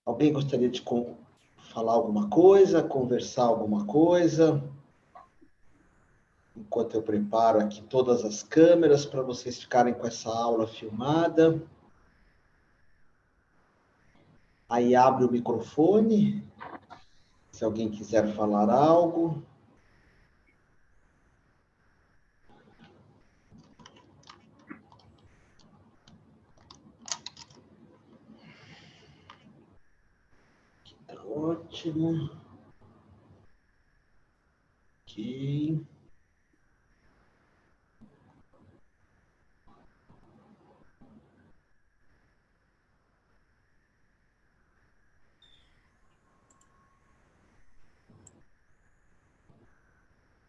Alguém gostaria de falar alguma coisa, conversar alguma coisa? Enquanto eu preparo aqui todas as câmeras para vocês ficarem com essa aula filmada. Aí abre o microfone, se alguém quiser falar algo. Tá ótimo. Ok.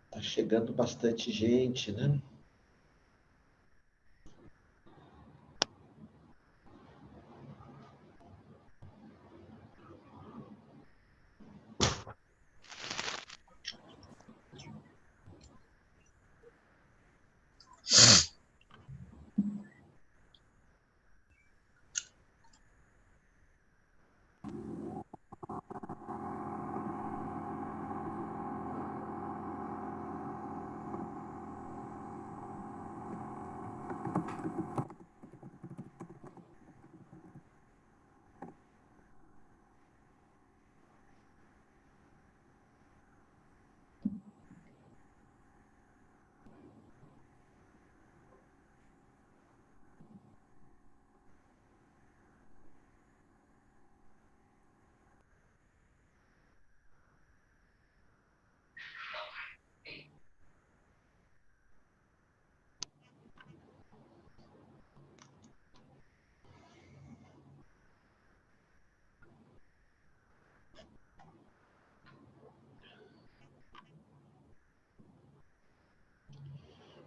Tá chegando bastante gente, né?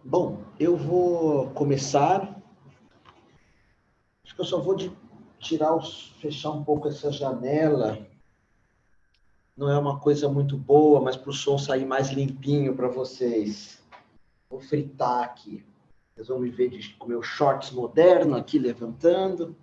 Bom, eu vou começar. Acho que eu só vou fechar um pouco essa janela. Não é uma coisa muito boa, mas para o som sair mais limpinho para vocês. Vou fritar aqui. Vocês vão me ver com meu shorts moderno aqui levantando.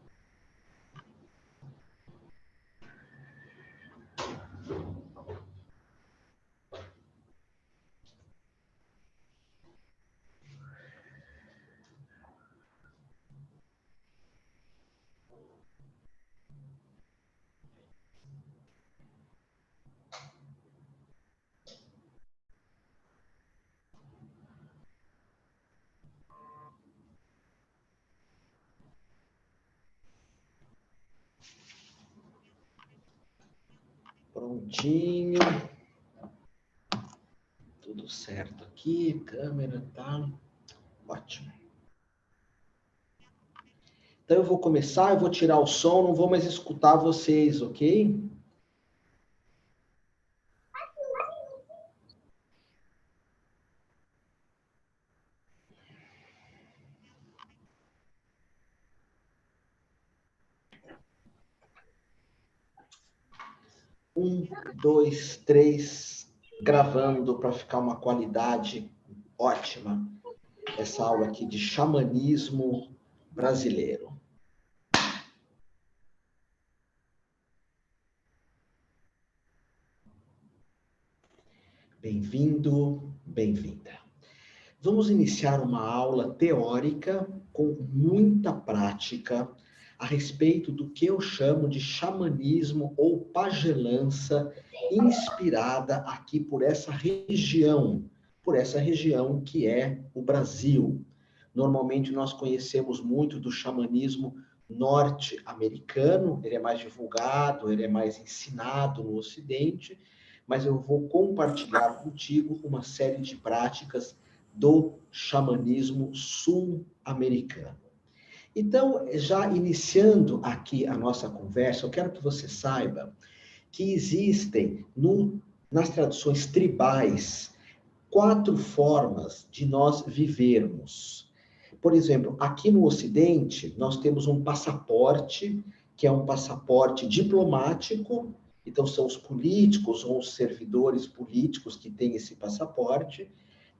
Prontinho. Tudo certo aqui, câmera tá ótimo. Então eu vou começar, eu vou tirar o som, não vou mais escutar vocês, ok? Um, dois, três, gravando para ficar uma qualidade ótima. Essa aula aqui de xamanismo brasileiro. Bem-vindo, bem-vinda. Vamos iniciar uma aula teórica com muita prática a respeito do que eu chamo de xamanismo ou pagelança inspirada aqui por essa região que é o Brasil. Normalmente nós conhecemos muito do xamanismo norte-americano, ele é mais divulgado, ele é mais ensinado no Ocidente, mas eu vou compartilhar contigo uma série de práticas do xamanismo sul-americano. Então, já iniciando aqui a nossa conversa, eu quero que você saiba que existem nas tradições tribais 4 formas de nós vivermos. Por exemplo, aqui no Ocidente, nós temos um passaporte, que é um passaporte diplomático. Então, são os políticos ou os servidores políticos que têm esse passaporte.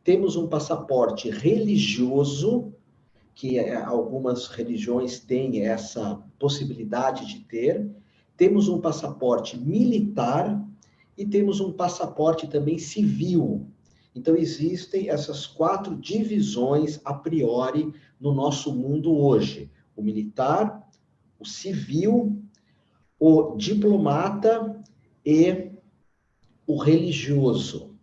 Temos um passaporte religioso, que algumas religiões têm essa possibilidade de ter. temos um passaporte militar e temos um passaporte também civil. Então, existem essas 4 divisões a priori no nosso mundo hoje: o militar, o civil, o diplomata e o religioso.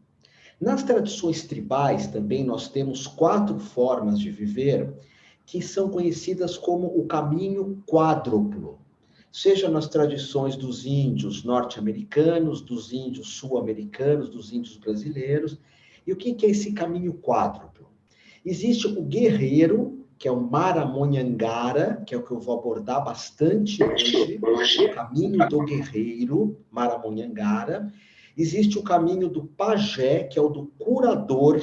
Nas tradições tribais também nós temos 4 formas de viver que são conhecidas como o caminho quádruplo. Seja nas tradições dos índios norte-americanos, dos índios sul-americanos, dos índios brasileiros. E o que é esse caminho quádruplo? Existe o guerreiro, que é o Maramonhangara, que é o que eu vou abordar bastante hoje, o caminho do guerreiro, Maramonhangara. Existe o caminho do pajé, que é o do curador,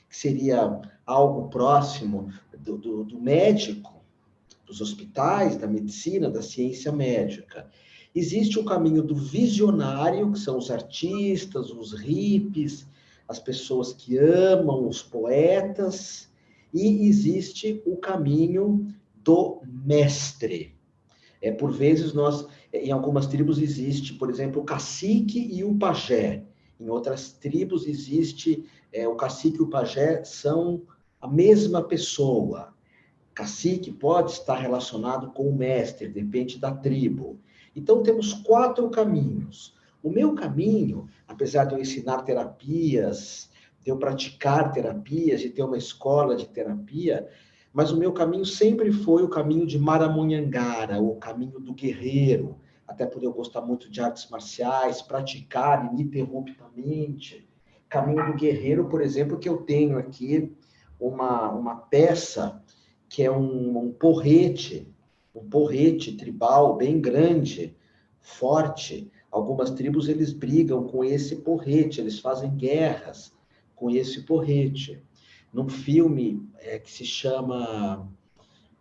que seria algo próximo do médico, dos hospitais, da medicina, da ciência médica. Existe o caminho do visionário, que são os artistas, os hippies, as pessoas que amam, os poetas. E existe o caminho do mestre. Por vezes, em algumas tribos existe, por exemplo, o cacique e o pajé. Em outras tribos existe, o cacique e o pajé são a mesma pessoa. Cacique pode estar relacionado com o mestre, depende da tribo. Então, temos 4 caminhos. O meu caminho, apesar de eu ensinar terapias, de eu praticar terapias, de ter uma escola de terapia, mas o meu caminho sempre foi o caminho de Maramonhangara, o caminho do guerreiro, até por eu gostar muito de artes marciais, praticar ininterruptamente. Caminho do guerreiro, por exemplo, que eu tenho aqui uma peça que é um porrete tribal bem grande, forte. Algumas tribos, eles brigam com esse porrete, eles fazem guerras com esse porrete. Num filme que se chama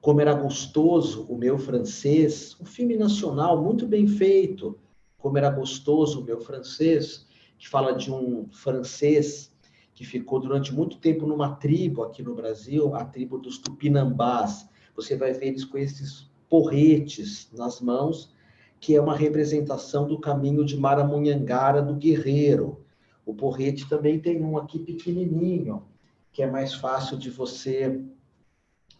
Como Era Gostoso, o Meu Francês, um filme nacional muito bem feito, Como Era Gostoso, o Meu Francês, que fala de um francês que ficou durante muito tempo numa tribo aqui no Brasil, a tribo dos Tupinambás. Você vai ver eles com esses porretes nas mãos, que é uma representação do caminho de Maramonhangara, do guerreiro. O porrete também tem um aqui pequenininho, que é mais fácil de você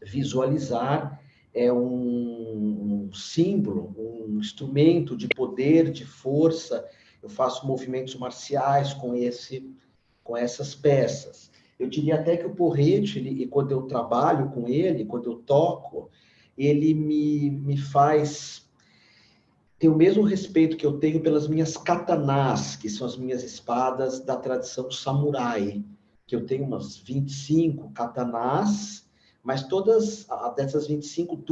visualizar. É um símbolo, um instrumento de poder, de força. Eu faço movimentos marciais com essas peças. Eu diria até que o porrete, quando eu trabalho com ele, quando eu toco, ele me faz ter o mesmo respeito que eu tenho pelas minhas katanás, que são as minhas espadas da tradição samurai, que eu tenho umas 25 katanás, mas todas dessas 25,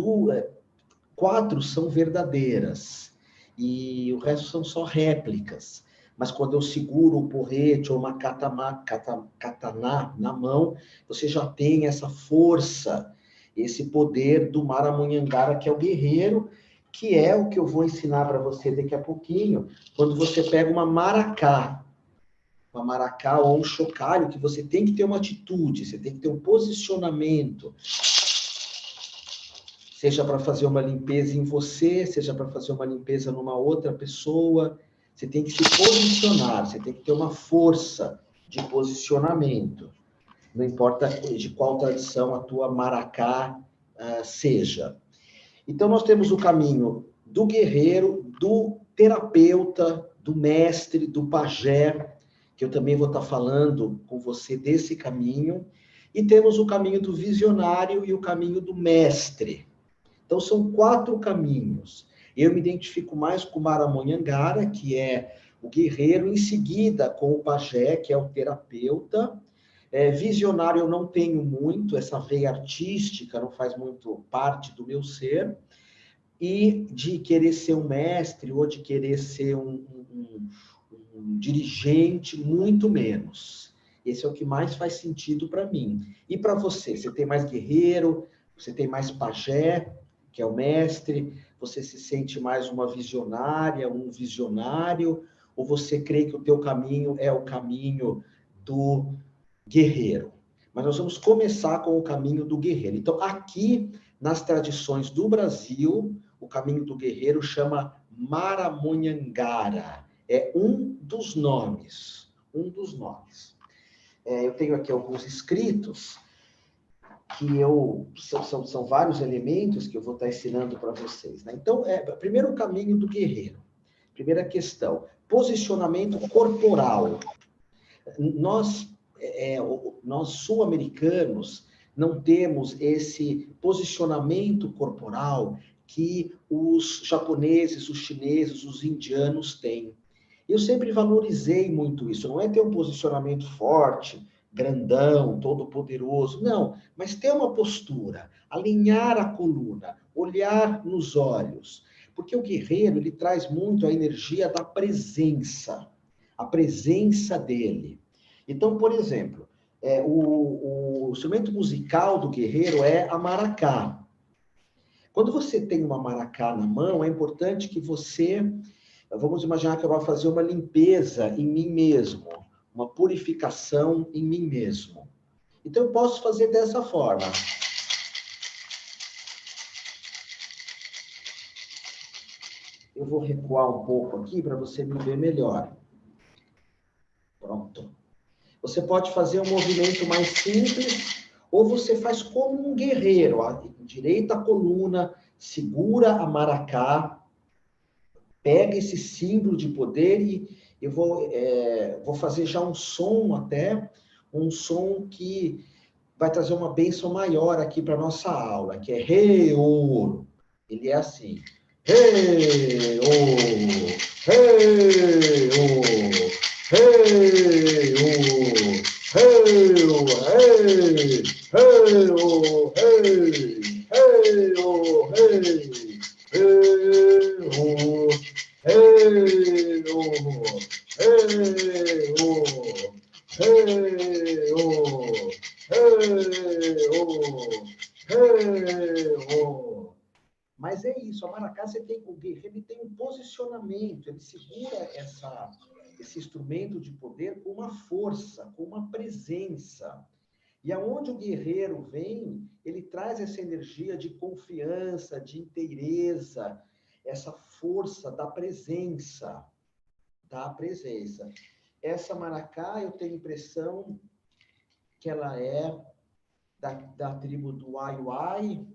4 são verdadeiras, e o resto são só réplicas. Mas quando eu seguro o porrete ou uma kataná na mão, você já tem essa força, esse poder do Maramonhangara, que é o guerreiro, que é o que eu vou ensinar para você daqui a pouquinho, quando você pega uma maracá ou um chocalho, que você tem que ter uma atitude, você tem que ter um posicionamento, seja para fazer uma limpeza em você, seja para fazer uma limpeza numa outra pessoa. Você tem que se posicionar, você tem que ter uma força de posicionamento. Não importa de qual tradição a tua maracá seja. Então, nós temos o caminho do guerreiro, do terapeuta, do mestre, do pajé, que eu também vou estar falando com você desse caminho. E temos o caminho do visionário e o caminho do mestre. Então, são 4 caminhos. Eu me identifico mais com o Maramonhangara, que é o guerreiro, em seguida com o pajé, que é o terapeuta. Visionário eu não tenho muito, essa veia artística não faz muito parte do meu ser. E de querer ser um mestre ou de querer ser um dirigente, muito menos. Esse é o que mais faz sentido para mim. E para você? Você tem mais guerreiro? Você tem mais pajé, que é o mestre? Você se sente mais uma visionária, um visionário? Ou você crê que o teu caminho é o caminho do guerreiro? Mas nós vamos começar com o caminho do guerreiro. Então, aqui, nas tradições do Brasil, o caminho do guerreiro chama Maramonhangara. É um dos nomes. Um dos nomes. Eu tenho aqui alguns escritos que são vários elementos que eu vou estar ensinando para vocês, né? Então, primeiro o caminho do guerreiro. Primeira questão, posicionamento corporal. Nós sul-americanos não temos esse posicionamento corporal que os japoneses, os chineses, os indianos têm. Eu sempre valorizei muito isso. Não é ter um posicionamento forte, grandão, todo poderoso. Não, mas ter uma postura, alinhar a coluna, olhar nos olhos. Porque o guerreiro, ele traz muito a energia da presença, a presença dele. Então, por exemplo, o instrumento musical do guerreiro é a maracá. Quando você tem uma maracá na mão, é importante que você... Vamos imaginar que eu vou fazer uma limpeza em mim mesmo, uma purificação em mim mesmo. Então, eu posso fazer dessa forma. Eu vou recuar um pouco aqui para você me ver melhor. Pronto. Você pode fazer um movimento mais simples, ou você faz como um guerreiro. Endireita a coluna, segura a maracá, pega esse símbolo de poder e eu vou fazer já um som até, um som que vai trazer uma bênção maior aqui para a nossa aula, que é Rei-o. Ele é assim. Rei-o, Rei-o, Rei-o, Rei-o, Rei, Rei-o, Rei, Rei-o, Rei, Rei-o, Rei-o, Rei-o, Rei-o. Mas é isso, a maracá, o guerreiro ele tem um posicionamento, ele segura esse instrumento de poder com uma força, com uma presença. E aonde o guerreiro vem, ele traz essa energia de confiança, de inteireza, essa força da presença, da presença. Essa maracá, eu tenho a impressão que ela é da tribo do Aiuai,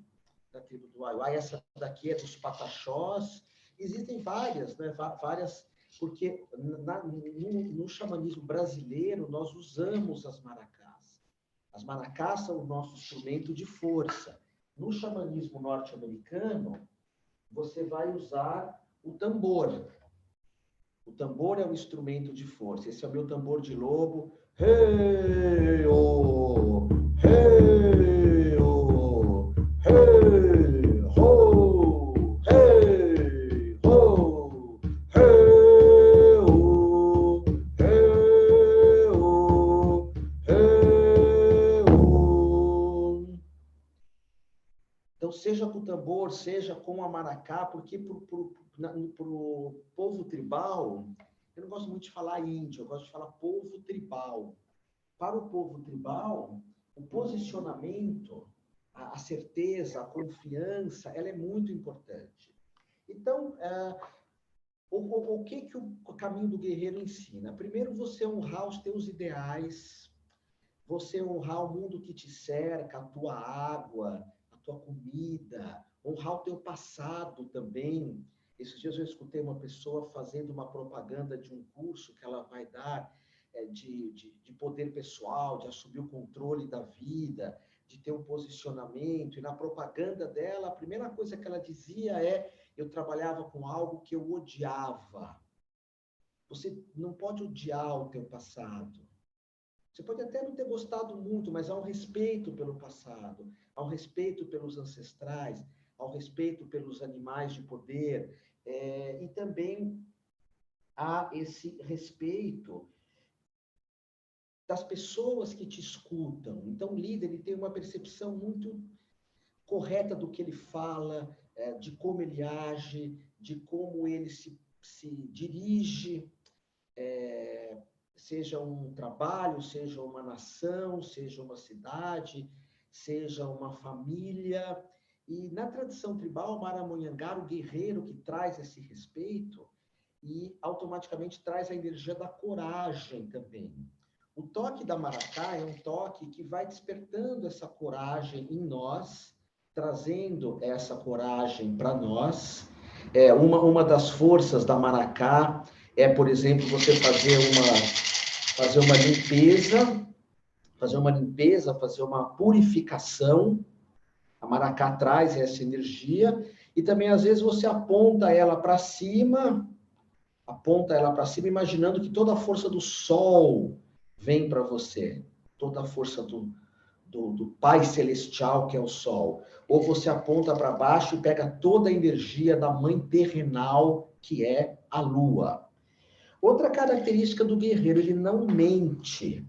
essa daqui é dos Pataxós. Existem várias, né? Várias, porque no xamanismo brasileiro nós usamos as maracás. As maracás são o nosso instrumento de força. No xamanismo norte-americano, você vai usar o tambor. O tambor é um instrumento de força. Esse é o meu tambor de lobo. Hey, oh, hey, oh, hey, ho, hey, ho, hey, oh, hey, oh, hey, oh. Então, seja com o tambor, seja com a maracá, porque para o povo tribal, eu não gosto muito de falar índio, eu gosto de falar povo tribal. Para o povo tribal, o posicionamento, a certeza, a confiança, ela é muito importante. Então, o que o caminho do guerreiro ensina? Primeiro, você honrar os teus ideais, você honrar o mundo que te cerca, a tua água, a tua comida, honrar o teu passado também. Esses dias eu escutei uma pessoa fazendo uma propaganda de um curso que ela vai dar de poder pessoal, de assumir o controle da vida, de ter um posicionamento. E na propaganda dela, a primeira coisa que ela dizia eu trabalhava com algo que eu odiava. Você não pode odiar o teu passado. Você pode até não ter gostado muito, mas há um respeito pelo passado, há um respeito pelos ancestrais, há um respeito pelos animais de poder, e também há esse respeito das pessoas que te escutam. Então, o líder ele tem uma percepção muito correta do que ele fala, de como ele age, de como ele se dirige, seja um trabalho, seja uma nação, seja uma cidade, seja uma família. E na tradição tribal, Maramonhangara, o guerreiro que traz esse respeito e automaticamente traz a energia da coragem também. O toque da maracá é um toque que vai despertando essa coragem em nós, trazendo essa coragem para nós. Uma das forças da maracá é, por exemplo, você fazer uma limpeza, fazer uma purificação. A maracá traz essa energia e também às vezes você aponta ela para cima, imaginando que toda a força do sol vem para você, toda a força do Pai Celestial, que é o Sol. Ou você aponta para baixo e pega toda a energia da Mãe Terrenal, que é a Lua. Outra característica do guerreiro, ele não mente.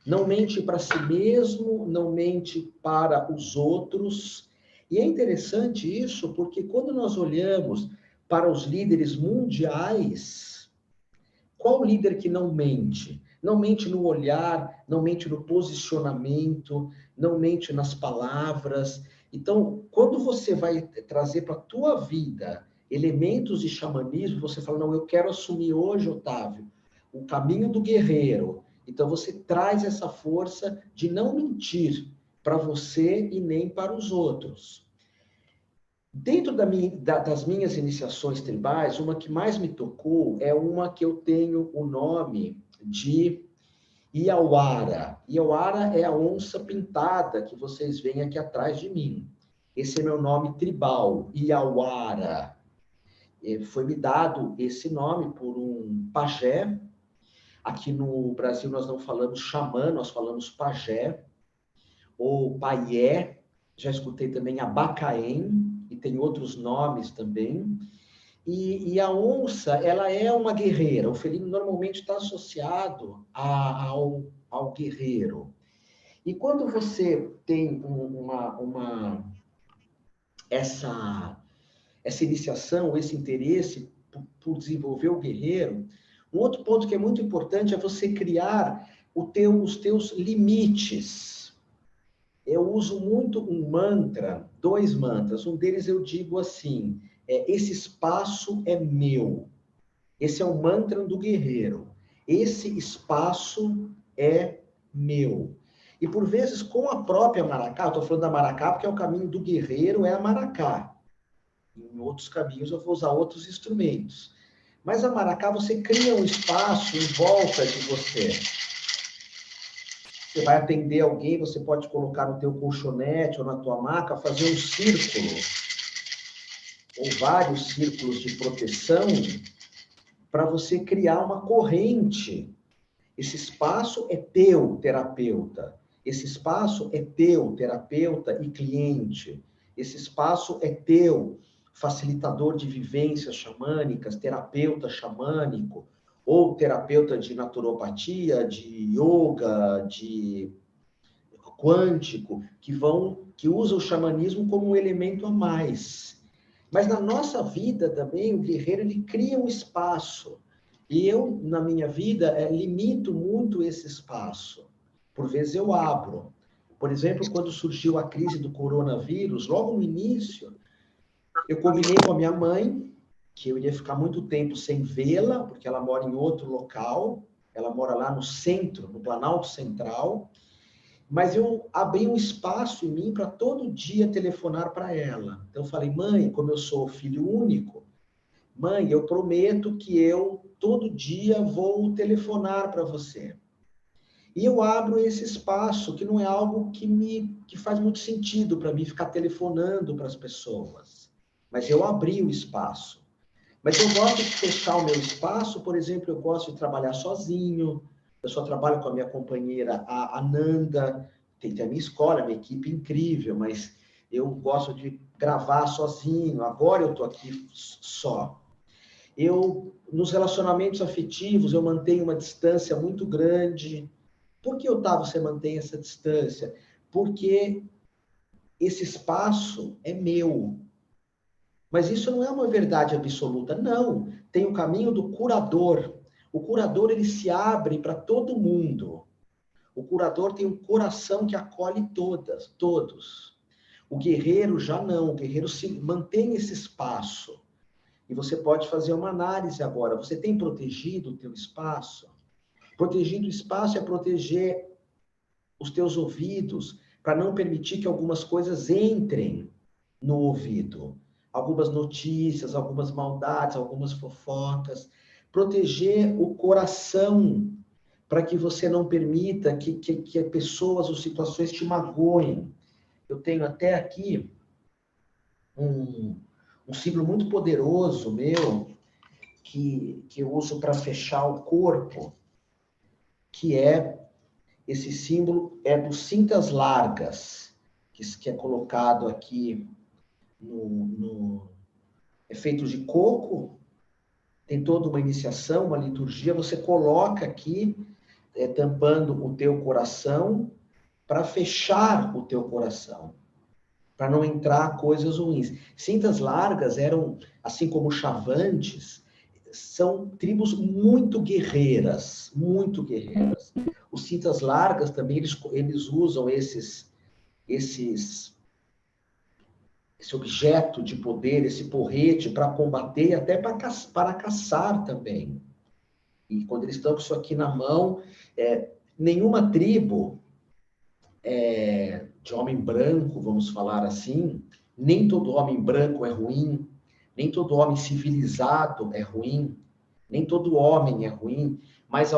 Não mente para si mesmo, não mente para os outros. E é interessante isso, porque quando nós olhamos para os líderes mundiais, qual líder que não mente? Não mente no olhar, não mente no posicionamento, não mente nas palavras. Então, quando você vai trazer para a tua vida elementos de xamanismo, você fala, não, eu quero assumir hoje, Otávio, o caminho do guerreiro. Então, você traz essa força de não mentir para você e nem para os outros. Dentro das minhas iniciações tribais, uma que mais me tocou é uma que eu tenho o nome de Iauara. Iauara é a onça pintada que vocês veem aqui atrás de mim. Esse é meu nome tribal, Iauara. Foi me dado esse nome por um pajé. Aqui no Brasil nós não falamos xamã, nós falamos pajé, ou paié. Já escutei também abacaém, e tem outros nomes também. E a onça, ela é uma guerreira. O felino normalmente está associado ao guerreiro. E quando você tem essa iniciação, esse interesse por desenvolver o guerreiro, um outro ponto que é muito importante é você criar os teus limites. Eu uso muito um mantra, 2 mantras. Um deles eu digo assim, esse espaço é meu. Esse é o mantra do guerreiro. Esse espaço é meu. E por vezes com a própria maracá, eu estou falando da maracá porque é o caminho do guerreiro, é a maracá. Em outros caminhos eu vou usar outros instrumentos. Mas a maracá, você cria um espaço em volta de você. Você vai atender alguém, você pode colocar no teu colchonete ou na tua maca, fazer um círculo, ou vários círculos de proteção, para você criar uma corrente. Esse espaço é teu, terapeuta. Esse espaço é teu, terapeuta e cliente. Esse espaço é teu, facilitador de vivências xamânicas, terapeuta xamânico, ou terapeuta de naturopatia, de yoga, de quântico, que usa o xamanismo como um elemento a mais. Mas na nossa vida também, o guerreiro, ele cria um espaço. E eu, na minha vida, limito muito esse espaço. Por vezes eu abro. Por exemplo, quando surgiu a crise do coronavírus, logo no início, eu combinei com a minha mãe que eu iria ficar muito tempo sem vê-la, porque ela mora em outro local, ela mora lá no centro, no Planalto Central, mas eu abri um espaço em mim para todo dia telefonar para ela. Então eu falei, mãe, como eu sou filho único, mãe, eu prometo que eu todo dia vou telefonar para você. E eu abro esse espaço, que não é algo que faz muito sentido para mim ficar telefonando para as pessoas. Mas eu abri o espaço. Mas eu gosto de fechar o meu espaço, por exemplo, eu gosto de trabalhar sozinho, eu só trabalho com a minha companheira, a Nanda, tem a minha escola, a minha equipe incrível, mas eu gosto de gravar sozinho, agora eu estou aqui só. Nos relacionamentos afetivos, eu mantenho uma distância muito grande. Por que, Otávio, você mantém essa distância? Porque esse espaço é meu. Mas isso não é uma verdade absoluta, não. Tem o caminho do curador. O curador, ele se abre para todo mundo. O curador tem um coração que acolhe todos. O guerreiro já não, o guerreiro se mantém esse espaço. E você pode fazer uma análise agora. Você tem protegido o teu espaço? Protegido o espaço é proteger os teus ouvidos, para não permitir que algumas coisas entrem no ouvido. Algumas notícias, algumas maldades, algumas fofocas. Proteger o coração, para que você não permita que pessoas ou situações te magoem. Eu tenho até aqui um símbolo muito poderoso meu, que eu uso para fechar o corpo, que é esse símbolo é dos cintas largas, que é colocado aqui é feito de coco, tem toda uma iniciação, uma liturgia, você coloca aqui, tampando o teu coração, para fechar o teu coração, para não entrar coisas ruins. Cintas largas eram, assim como chavantes, são tribos muito guerreiras, muito guerreiras. Os cintas largas também, eles usam esse objeto de poder, esse porrete, para combater, até para caçar também. E quando eles estão com isso aqui na mão, nenhuma tribo de homem branco, vamos falar assim, nem todo homem branco é ruim, nem todo homem civilizado é ruim, nem todo homem é ruim, mas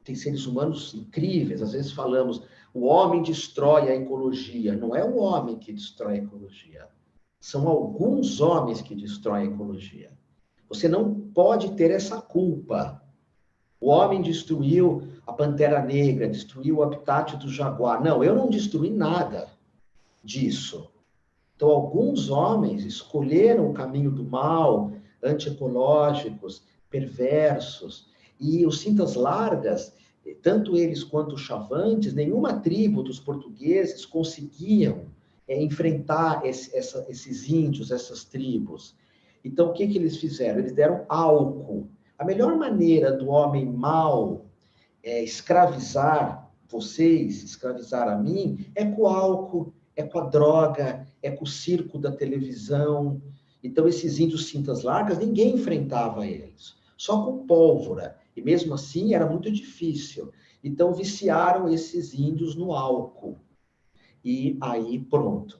tem seres humanos incríveis. Às vezes falamos, o homem destrói a ecologia. Não é o homem que destrói a ecologia. São alguns homens que destroem a ecologia. Você não pode ter essa culpa. O homem destruiu a pantera negra, destruiu o habitat do jaguar. Não, eu não destruí nada disso. Então, alguns homens escolheram o caminho do mal, antiecológicos, perversos, e os cintas largas, tanto eles quanto os chavantes, nenhuma tribo dos portugueses conseguiam enfrentar esses índios, essas tribos. Então, o que eles fizeram? Eles deram álcool. A melhor maneira do homem mau escravizar vocês, escravizar a mim, é com álcool, é com a droga, é com o circo da televisão. Então, esses índios cintas largas, ninguém enfrentava eles, só com pólvora. E mesmo assim, era muito difícil. Então, viciaram esses índios no álcool. E aí, pronto.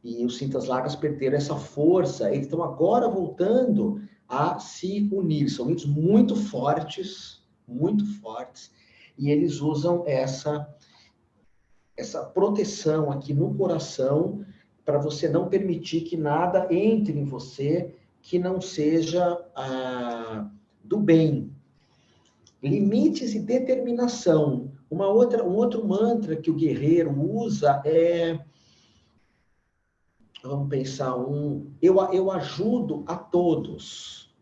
E os cintas largas perderam essa força. Eles estão agora voltando a se unir. São índios muito fortes, e eles usam essa proteção aqui no coração para você não permitir que nada entre em você que não seja do bem. Limites e determinação. Um outro mantra que o guerreiro usa vamos pensar eu ajudo a todos.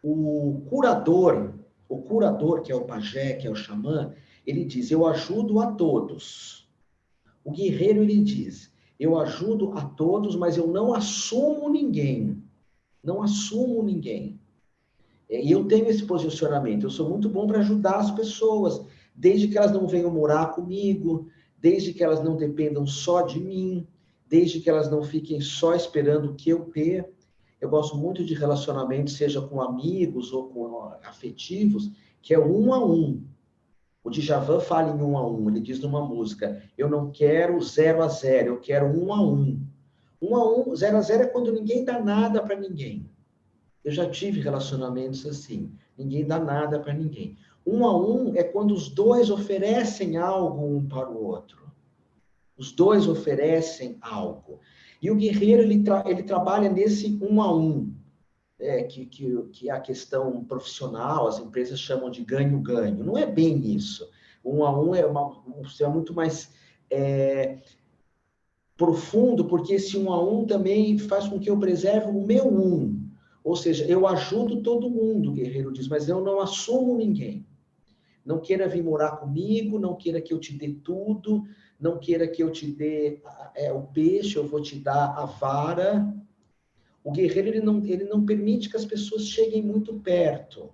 O curador, que é o pajé, que é o xamã, ele diz, eu ajudo a todos. O guerreiro, ele diz, eu ajudo a todos, mas eu não assumo ninguém. Não assumo ninguém. E eu tenho esse posicionamento, eu sou muito bom para ajudar as pessoas, desde que elas não venham morar comigo, desde que elas não dependam só de mim, desde que elas não fiquem só esperando o que eu ter. Eu gosto muito de relacionamento, seja com amigos ou com afetivos, que é 1 a 1. O Djavan fala em 1 a 1, ele diz numa música, eu não quero 0 a 0, eu quero 1 a 1. 1 a 1, 0 a 0 é quando ninguém dá nada para ninguém. Eu já tive relacionamentos assim, ninguém dá nada para ninguém. 1 a 1 é quando os dois oferecem algo um para o outro. Os dois oferecem algo. E o guerreiro, ele trabalha nesse 1 a 1, que é a questão profissional, as empresas chamam de ganho-ganho. Não é bem isso. 1 a 1 é muito mais profundo, porque esse 1 a 1 também faz com que eu preserve o meu 1. Ou seja, eu ajudo todo mundo, o guerreiro diz, mas eu não assumo ninguém. Não queira vir morar comigo, não queira que eu te dê tudo, não queira que eu te dê o peixe, eu vou te dar a vara. O guerreiro, ele não permite que as pessoas cheguem muito perto.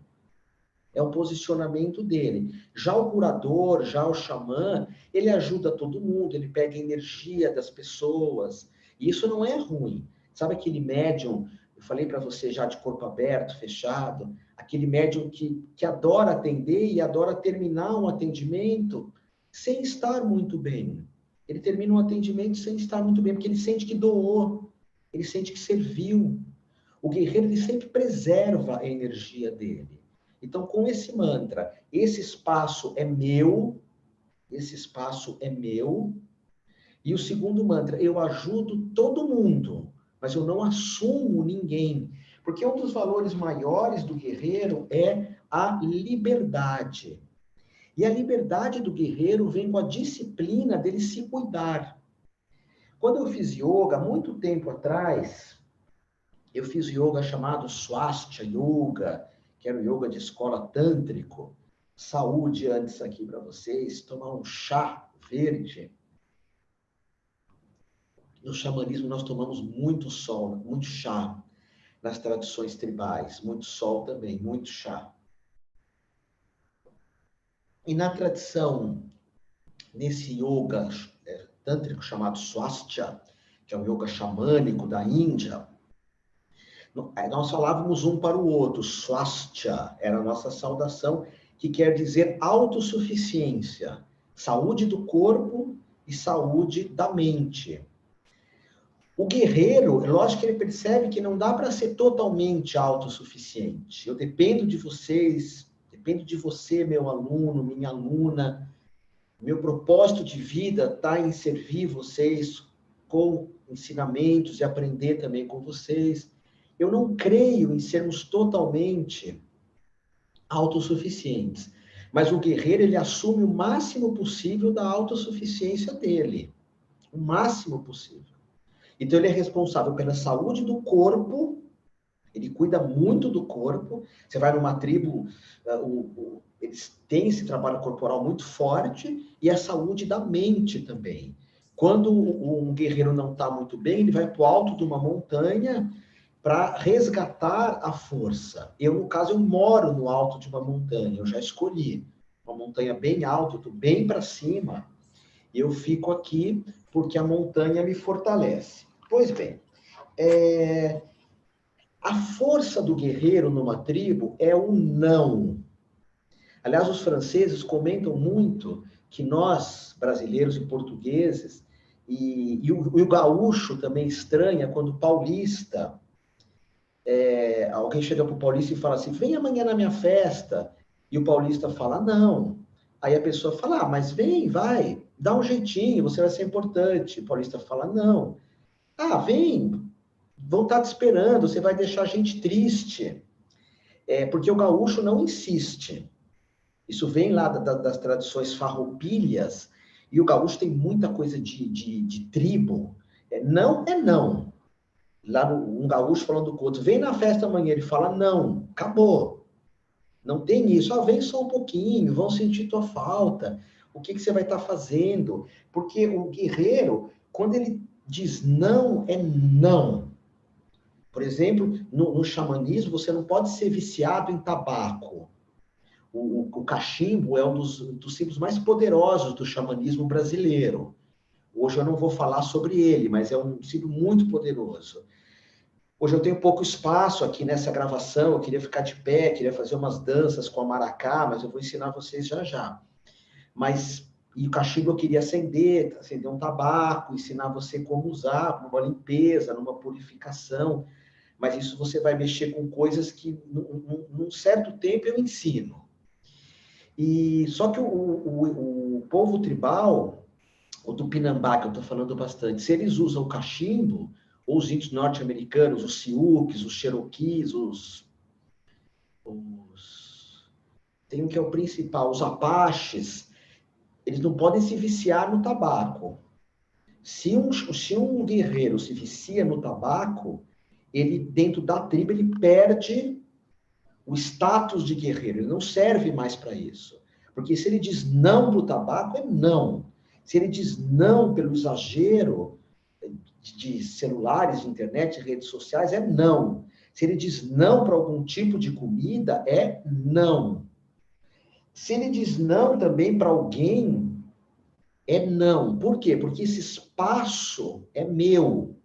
É o posicionamento dele. Já o curador, já o xamã, ele ajuda todo mundo, ele pega a energia das pessoas. E isso não é ruim. Sabe aquele médium, eu falei para você já de corpo aberto, fechado, aquele médium que adora atender e adora terminar um atendimento sem estar muito bem. Ele termina um atendimento sem estar muito bem, porque ele sente que doou, ele sente que serviu. O guerreiro, ele sempre preserva a energia dele. Então, com esse mantra, esse espaço é meu, esse espaço é meu. E o segundo mantra, eu ajudo todo mundo, mas eu não assumo ninguém. Porque um dos valores maiores do guerreiro é a liberdade. E a liberdade do guerreiro vem com a disciplina dele se cuidar. Quando eu fiz yoga, muito tempo atrás, eu fiz yoga chamado Swastika Yoga, que era o yoga de escola tântrico. Saúde antes aqui para vocês, tomar um chá verde. No xamanismo nós tomamos muito sol, muito chá. Nas tradições tribais, muito sol também, muito chá. E na tradição, nesse yoga tântrico chamado Swastika, que é o yoga xamânico da Índia, nós falávamos um para o outro. Swastika era a nossa saudação, que quer dizer autossuficiência, saúde do corpo e saúde da mente. O guerreiro, lógico que ele percebe que não dá para ser totalmente autossuficiente. Eu dependo de vocês, dependo de você, meu aluno, minha aluna. Meu propósito de vida está em servir vocês com ensinamentos e aprender também com vocês. Eu não creio em sermos totalmente autossuficientes, mas o guerreiro, ele assume o máximo possível da autossuficiência dele, o máximo possível. Então ele é responsável pela saúde do corpo, ele cuida muito do corpo. Você vai numa tribo, eles têm esse trabalho corporal muito forte e a saúde da mente também. Quando um guerreiro não está muito bem, ele vai para o alto de uma montanha para resgatar a força. Eu, no caso, eu moro no alto de uma montanha, eu já escolhi. Uma montanha bem alta, eu estou bem para cima, e eu fico aqui porque a montanha me fortalece. Pois bem, a força do guerreiro numa tribo é o não. Aliás, os franceses comentam muito que nós, brasileiros e portugueses, e o gaúcho também estranha quando o paulista, alguém chega para o paulista e fala assim, vem amanhã na minha festa, e o paulista fala, não. Aí a pessoa fala, mas vem, vai, dá um jeitinho, você vai ser importante. O paulista fala, não. Vem, vão estar te esperando, você vai deixar a gente triste. Porque o gaúcho não insiste. Isso vem lá das tradições farroupilhas, e o gaúcho tem muita coisa de tribo. Não é não. Lá um gaúcho falando com o outro, vem na festa amanhã, ele fala não, acabou. Não tem isso. Vem só um pouquinho, vão sentir tua falta. O que você vai estar fazendo? Porque o guerreiro, quando ele diz não, é não. Por exemplo, no xamanismo, você não pode ser viciado em tabaco. O cachimbo é um dos símbolos mais poderosos do xamanismo brasileiro. Hoje eu não vou falar sobre ele, mas é um símbolo muito poderoso. Hoje eu tenho pouco espaço aqui nessa gravação, eu queria ficar de pé, queria fazer umas danças com a maracá, mas eu vou ensinar vocês já já. E o cachimbo eu queria acender um tabaco, ensinar você como usar, numa limpeza, numa purificação, mas isso você vai mexer com coisas que, num certo tempo, eu ensino. E só que o povo tribal, o Tupinambá, que eu estou falando bastante, se eles usam o cachimbo, ou os índios norte-americanos, os Siouxes, os Cherokees, tem um que é o principal, os Apaches, eles não podem se viciar no tabaco. Se um guerreiro se vicia no tabaco, ele, dentro da tribo, ele perde o status de guerreiro, ele não serve mais para isso. Porque se ele diz não para o tabaco, é não. Se ele diz não pelo exagero de celulares, de internet, redes sociais, é não. Se ele diz não para algum tipo de comida, é não. Se ele diz não também para alguém, é não. Por quê? Porque esse espaço é meu.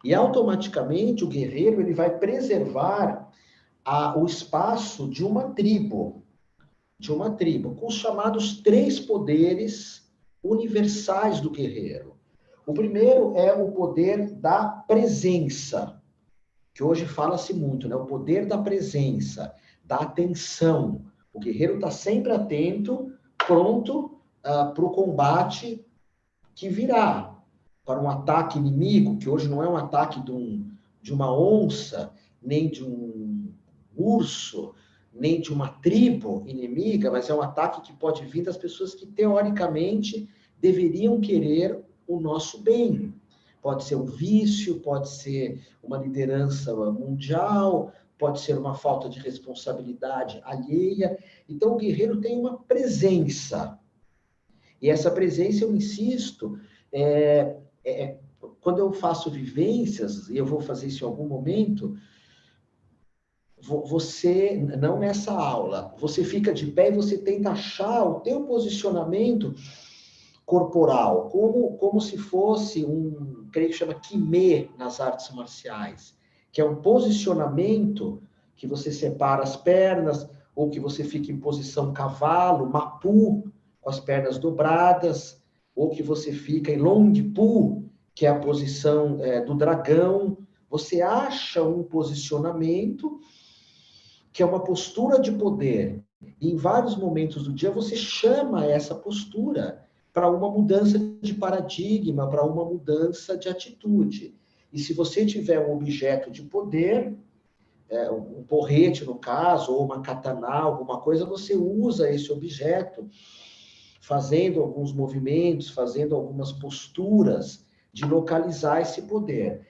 E automaticamente o guerreiro ele vai preservar o espaço de uma tribo, com os chamados 3 poderes universais do guerreiro. O primeiro é o poder da presença, que hoje fala-se muito, né? O poder da presença, da atenção. O guerreiro está sempre atento, pronto para o combate que virá, para um ataque inimigo, que hoje não é um ataque de uma onça, nem de um urso, nem de uma tribo inimiga, mas é um ataque que pode vir das pessoas que, teoricamente, deveriam querer o nosso bem. Pode ser um vício, pode ser uma liderança mundial, pode ser uma falta de responsabilidade alheia. Então, o guerreiro tem uma presença. E essa presença, eu insisto, quando eu faço vivências, e eu vou fazer isso em algum momento, você, não nessa aula, você fica de pé e você tenta achar o teu posicionamento corporal, como se fosse creio que chama Kimê nas artes marciais, que é um posicionamento que você separa as pernas, ou que você fica em posição cavalo, Mapu, com as pernas dobradas, ou que você fica em Long Pu, que é a posição do dragão. Você acha um posicionamento que é uma postura de poder. E em vários momentos do dia você chama essa postura para uma mudança de paradigma, para uma mudança de atitude. E se você tiver um objeto de poder, um porrete no caso, ou uma katana, alguma coisa, você usa esse objeto fazendo alguns movimentos, fazendo algumas posturas de localizar esse poder.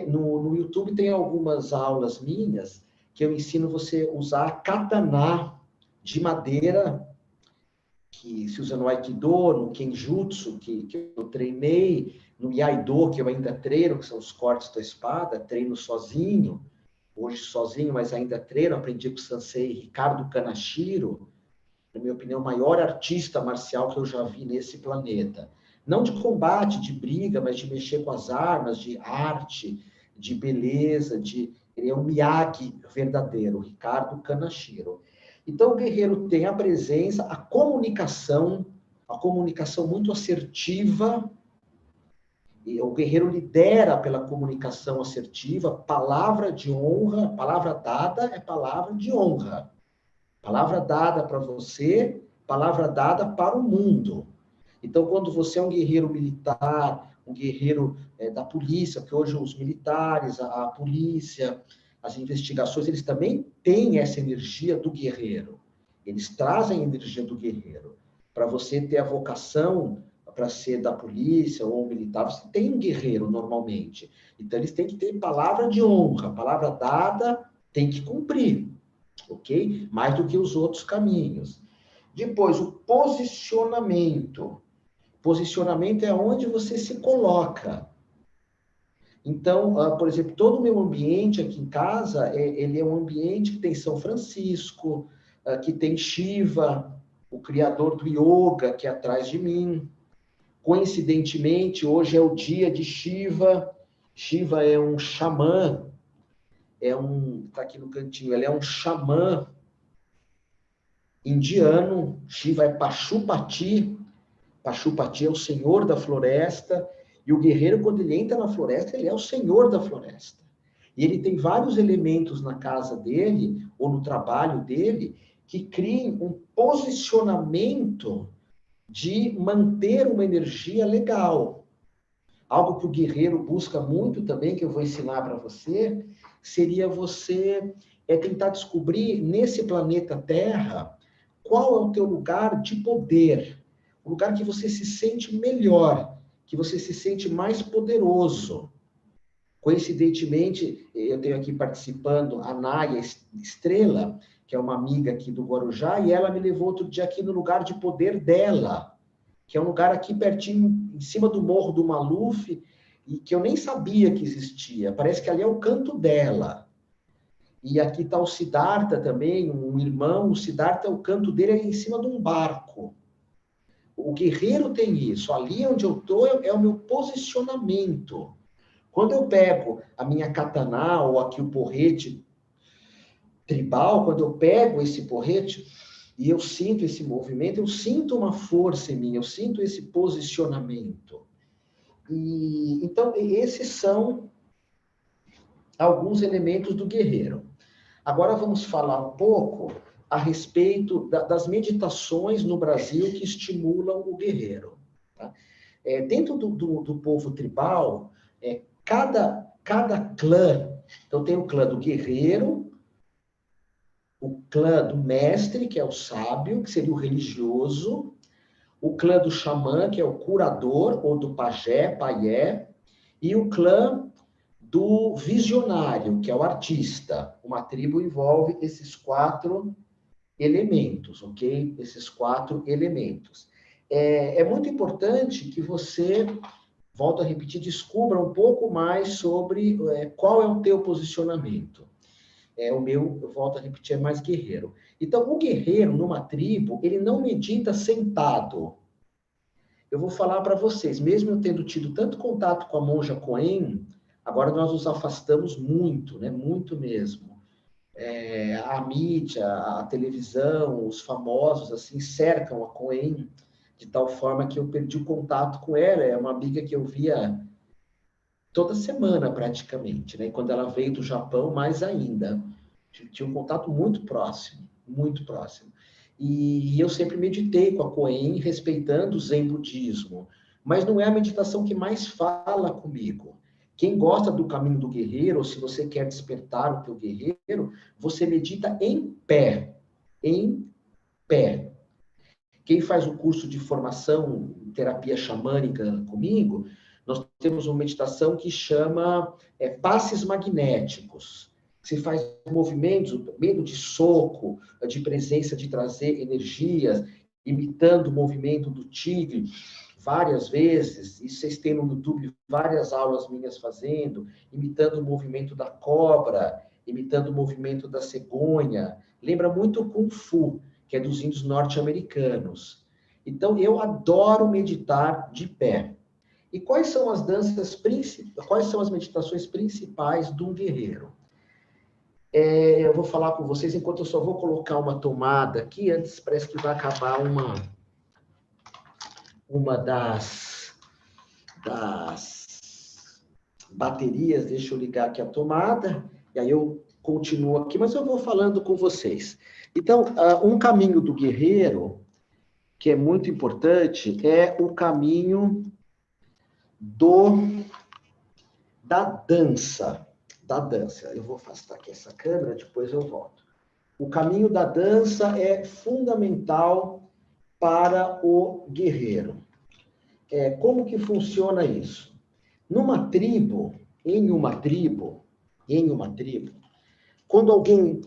No YouTube tem algumas aulas minhas que eu ensino você a usar katana de madeira, que se usa no Aikido, no Kenjutsu, que eu treinei, no Iaido, que eu ainda treino, que são os cortes da espada, treino sozinho, hoje sozinho, mas ainda treino, aprendi com o sensei Ricardo Kanashiro, na minha opinião, o maior artista marcial que eu já vi nesse planeta. Não de combate, de briga, mas de mexer com as armas, de arte, de beleza, ele é um Miyagi verdadeiro, Ricardo Kanashiro. Então, o guerreiro tem a presença, a comunicação muito assertiva. E o guerreiro lidera pela comunicação assertiva, palavra de honra, palavra dada é palavra de honra. Palavra dada para você, palavra dada para o mundo. Então, quando você é um guerreiro militar, um guerreiro da polícia, porque hoje os militares, a polícia, as investigações, eles também têm essa energia do guerreiro. Eles trazem a energia do guerreiro. Para você ter a vocação para ser da polícia ou militar, você tem um guerreiro normalmente. Então, eles têm que ter palavra de honra, palavra dada, tem que cumprir, ok? Mais do que os outros caminhos. Depois, o posicionamento. Posicionamento é onde você se coloca. Então, por exemplo, todo o meu ambiente aqui em casa, ele é um ambiente que tem São Francisco, que tem Shiva, o criador do yoga, que é atrás de mim. Coincidentemente, hoje é o dia de Shiva. Shiva é um xamã, tá aqui no cantinho, ele é um xamã indiano. Shiva é Pashupati. Pashupati é o senhor da floresta. E o guerreiro, quando ele entra na floresta, ele é o senhor da floresta. E ele tem vários elementos na casa dele, ou no trabalho dele, que criem um posicionamento de manter uma energia legal. Algo que o guerreiro busca muito também, que eu vou ensinar para você, seria você tentar descobrir nesse planeta Terra qual é o teu lugar de poder, o lugar que você se sente melhor, que você se sente mais poderoso. Coincidentemente, eu tenho aqui participando a Naya Estrela, que é uma amiga aqui do Guarujá, e ela me levou outro dia aqui no lugar de poder dela, que é um lugar aqui pertinho, em cima do Morro do Maluf, e que eu nem sabia que existia. Parece que ali é o canto dela. E aqui está o Siddhartha também, um irmão. O Siddhartha, o canto dele é em cima de um barco. O guerreiro tem isso. Ali onde eu estou é o meu posicionamento. Quando eu pego a minha katana ou aqui o porrete tribal, quando eu pego esse porrete e eu sinto esse movimento, eu sinto uma força em mim, eu sinto esse posicionamento. E então, esses são alguns elementos do guerreiro. Agora vamos falar um pouco a respeito das meditações no Brasil que estimulam o guerreiro. Tá? Dentro do povo tribal, cada clã, então tem o clã do guerreiro, o clã do mestre, que é o sábio, que seria o religioso, o clã do xamã, que é o curador, ou do pajé, paié, e o clã do visionário, que é o artista. Uma tribo envolve esses 4 elementos, ok? Esses 4 elementos. É muito importante que você, volto a repetir, descubra um pouco mais sobre qual é o teu posicionamento. O meu, eu volto a repetir, é mais guerreiro. Então, o guerreiro, numa tribo, ele não medita sentado. Eu vou falar para vocês, mesmo eu tendo tido tanto contato com a monja Coen, agora nós nos afastamos muito, né? Muito mesmo. A mídia, a televisão, os famosos, assim, cercam a Coen de tal forma que eu perdi o contato com ela. É uma amiga que eu via toda semana, praticamente, né? E quando ela veio do Japão, mais ainda. Tinha um contato muito próximo, muito próximo. E eu sempre meditei com a Coen, respeitando o Zen budismo. Mas não é a meditação que mais fala comigo. Quem gosta do caminho do guerreiro, ou se você quer despertar o teu guerreiro, você medita em pé. Em pé. Quem faz o curso de formação em terapia xamânica comigo, nós temos uma meditação que chama passes magnéticos. Se faz movimentos, meio de soco, de presença, de trazer energias, imitando o movimento do tigre, várias vezes. Isso vocês têm no YouTube várias aulas minhas fazendo, imitando o movimento da cobra, imitando o movimento da cegonha. Lembra muito o Kung Fu, que é dos índios norte-americanos. Então, eu adoro meditar de pé. E quais são as danças principais, quais são as meditações principais de um guerreiro? Eu vou falar com vocês enquanto eu só vou colocar uma tomada aqui. Antes parece que vai acabar uma das baterias. Deixa eu ligar aqui a tomada, e aí eu continuo aqui, mas eu vou falando com vocês. Então, um caminho do guerreiro, que é muito importante, é o caminho da dança. Da dança. Eu vou afastar aqui essa câmera, depois eu volto. O caminho da dança é fundamental para o guerreiro. Como que funciona isso? Em uma tribo, quando alguém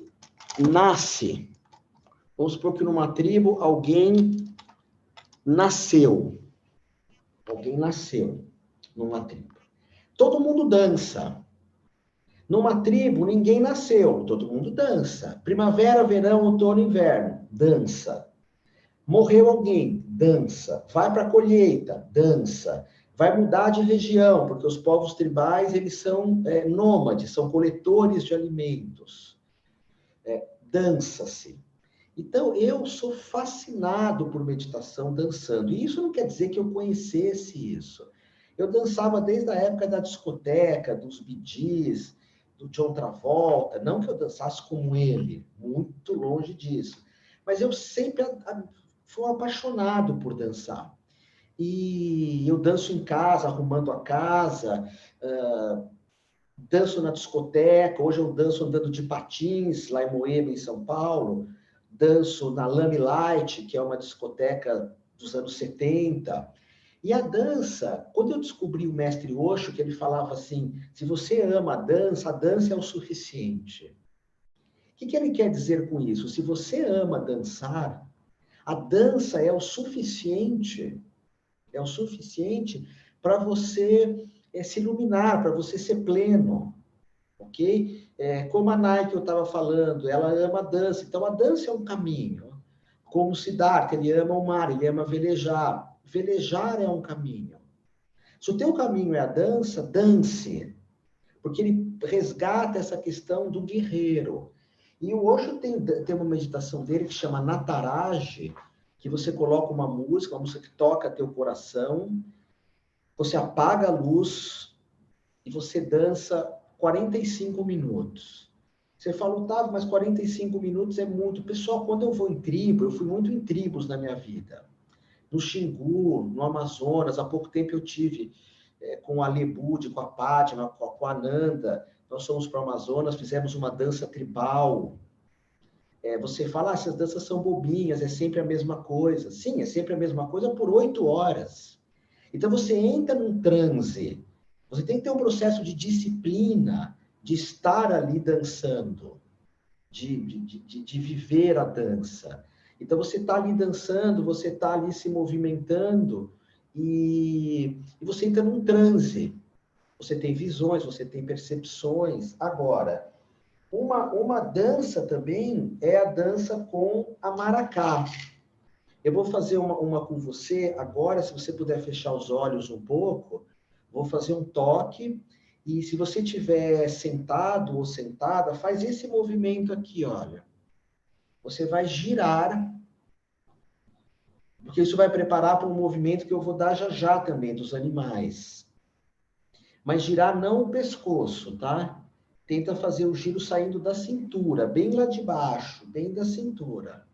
nasce, vamos supor que numa tribo alguém nasceu numa tribo. Todo mundo dança. Numa tribo, ninguém nasceu, todo mundo dança. Primavera, verão, outono, inverno, dança. Morreu alguém, dança. Vai para a colheita, dança. Vai mudar de região, porque os povos tribais, eles são nômades, são coletores de alimentos. Dança-se. Então, eu sou fascinado por meditação dançando. E isso não quer dizer que eu conhecesse isso. Eu dançava desde a época da discoteca, dos Bee Gees, do John Travolta. Não que eu dançasse como ele, muito longe disso. Mas eu sempre fui apaixonado por dançar. E eu danço em casa, arrumando a casa, danço na discoteca. Hoje eu danço andando de patins, lá em Moema, em São Paulo. Danço na Lame Light, que é uma discoteca dos anos 70. E a dança, quando eu descobri o mestre Osho, que ele falava assim, se você ama a dança é o suficiente. O que ele quer dizer com isso? Se você ama dançar, a dança é o suficiente para você se iluminar, para você ser pleno, ok? Como a Nike eu estava falando, ela ama a dança. Então, a dança é um caminho. Como o Siddhartha, ele ama o mar, ele ama velejar. Velejar é um caminho. Se o teu caminho é a dança, dance. Porque ele resgata essa questão do guerreiro. E o Osho tem uma meditação dele que chama Nataraja, que você coloca uma música que toca teu coração, você apaga a luz e você dança 45 minutos. Você fala, Otávio, mas 45 minutos é muito. Pessoal, quando eu vou em tribo, eu fui muito em tribos na minha vida. No Xingu, no Amazonas, há pouco tempo eu tive com a Lebude, com a Padma, com a Nanda. Nós fomos para o Amazonas, fizemos uma dança tribal. Você fala, essas danças são bobinhas, é sempre a mesma coisa. Sim, é sempre a mesma coisa por 8 horas. Então, você entra num transe. Você tem que ter um processo de disciplina, de estar ali dançando, de viver a dança. Então, você está ali dançando, você está ali se movimentando e você entra num transe. Você tem visões, você tem percepções. Agora, uma dança também é a dança com a maracá. Eu vou fazer uma com você agora, se você puder fechar os olhos um pouco, vou fazer um toque, e se você estiver sentado ou sentada, faz esse movimento aqui, olha. Você vai girar, porque isso vai preparar para um movimento que eu vou dar já já também, dos animais. Mas girar não o pescoço, tá? Tenta fazer o giro saindo da cintura, bem lá de baixo, bem da cintura.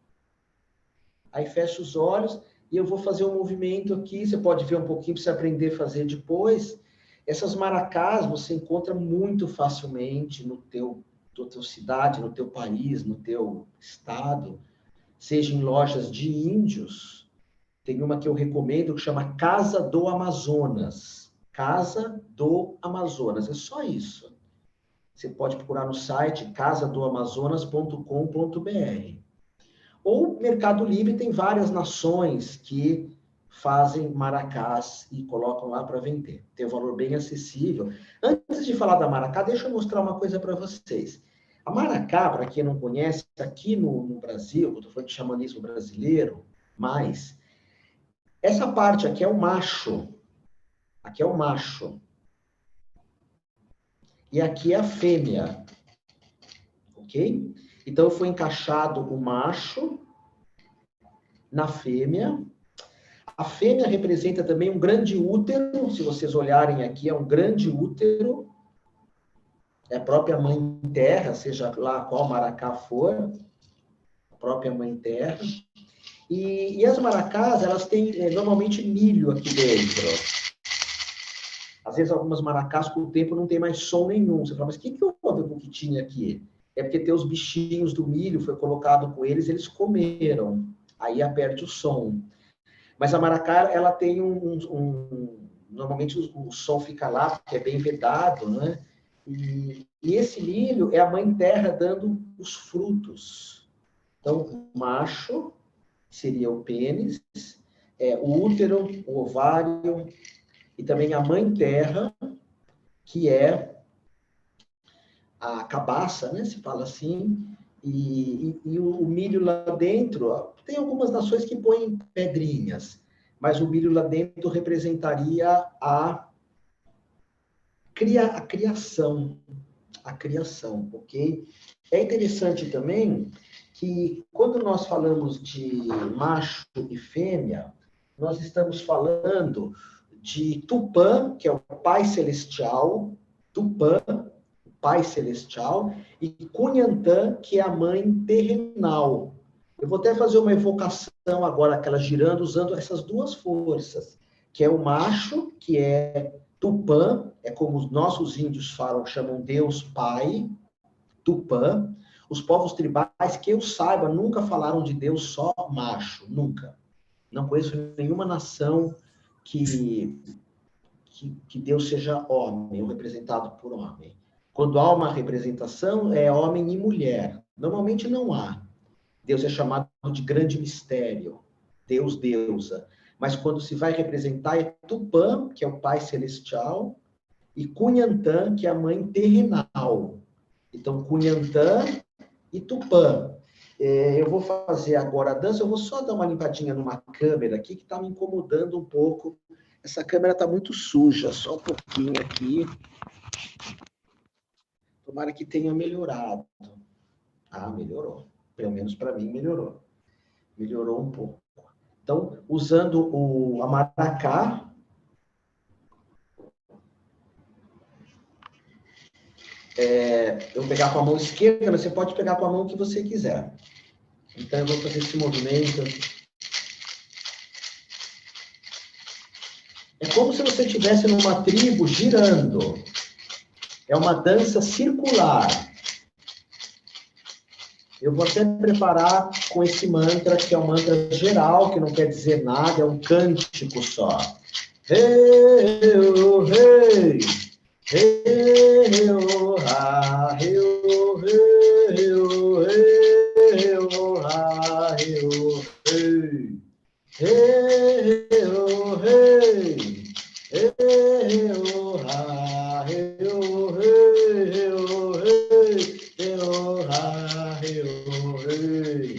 Aí fecha os olhos e eu vou fazer um movimento aqui. Você pode ver um pouquinho para você aprender a fazer depois. Essas maracás você encontra muito facilmente no teu cidade, no teu país, no teu estado, seja em lojas de índios. Tem uma que eu recomendo que chama Casa do Amazonas. Casa do Amazonas, é só isso. Você pode procurar no site casadoamazonas.com.br. Ou Mercado Livre tem várias nações que fazem maracás e colocam lá para vender. Tem um valor bem acessível. Antes de falar da maracá, deixa eu mostrar uma coisa para vocês. A maracá, para quem não conhece, aqui no Brasil, eu estou falando de xamanismo brasileiro, mas essa parte aqui é o macho. Aqui é o macho. E aqui é a fêmea. Ok? Então, foi encaixado o macho na fêmea. A fêmea representa também um grande útero. Se vocês olharem aqui, é um grande útero. É a própria mãe terra, seja lá qual maracá for. A própria mãe terra. E as maracás, elas têm normalmente milho aqui dentro. Às vezes, algumas maracás, com o tempo, não tem mais som nenhum. Você fala, mas o que houve com o que tinha aqui? É porque tem os bichinhos do milho, foi colocado com eles comeram. Aí perde o som. Mas a maracá, ela tem normalmente o som fica lá, porque é bem vedado, né? E esse milho é a mãe terra dando os frutos. Então, o macho seria o pênis, o útero, o ovário, e também a mãe terra, que é a cabaça, né? Se fala assim, e o milho lá dentro, tem algumas nações que põem pedrinhas, mas o milho lá dentro representaria a criação, ok? É interessante também que quando nós falamos de macho e fêmea, nós estamos falando de Tupã, que é o Pai Celestial, Tupã, Pai Celestial, e Cunhantã, que é a Mãe Terrenal. Eu vou até fazer uma evocação agora, aquela girando, usando essas duas forças, que é o macho, que é Tupã, é como os nossos índios falam, chamam Deus Pai, Tupã. Os povos tribais, que eu saiba, nunca falaram de Deus só macho, nunca. Não conheço nenhuma nação que Deus seja homem, ou representado por homem. Quando há uma representação, é homem e mulher. Normalmente não há. Deus é chamado de grande mistério. Deus, deusa. Mas quando se vai representar, é Tupã, que é o Pai Celestial, e Cunhantã, que é a Mãe Terrenal. Então, Cunhantã e Tupã. Eu vou fazer agora a dança, eu vou só dar uma limpadinha numa câmera aqui, que está me incomodando um pouco. Essa câmera está muito suja, só um pouquinho aqui. Tomara que tenha melhorado. Ah, melhorou. Pelo menos para mim melhorou. Melhorou um pouco. Então, usando a maracá, eu vou pegar com a mão esquerda, mas você pode pegar com a mão que você quiser. Então, eu vou fazer esse movimento. É como se você estivesse numa tribo girando. É uma dança circular. Eu vou até preparar com esse mantra, que é um mantra geral, que não quer dizer nada, é um cântico só. Hey, oh, hey. Hey, oh, ha, hey, oh, hey, oh, hey, oh, ha, hey, oh, hey. Hey, oh, hey. Hey, oh, ha, hey, oh, hey, oh, hey, oh, ha, hey, oh, hey.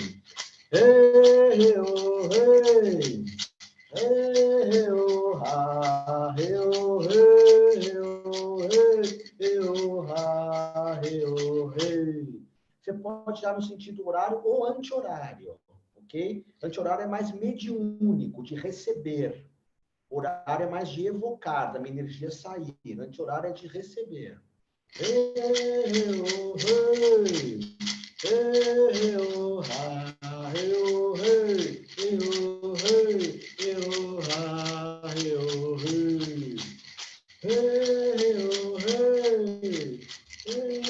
Hey, oh, hey. Hey, oh, ha, hey, oh, hey, oh, hey, oh, ha, hey, oh, hey. Você pode dar no sentido horário ou anti-horário, ok? Anti-horário é mais mediúnico, de receber. Horário é mais de evocar, da minha energia sair. Anti-horário é de receber. Hey, oh, hey. Hey, oh, ha, hey, oh, hey. Hey, oh, hey. Hey, oh, ha, hey, oh, hey. Hey, oh, hey. Hey,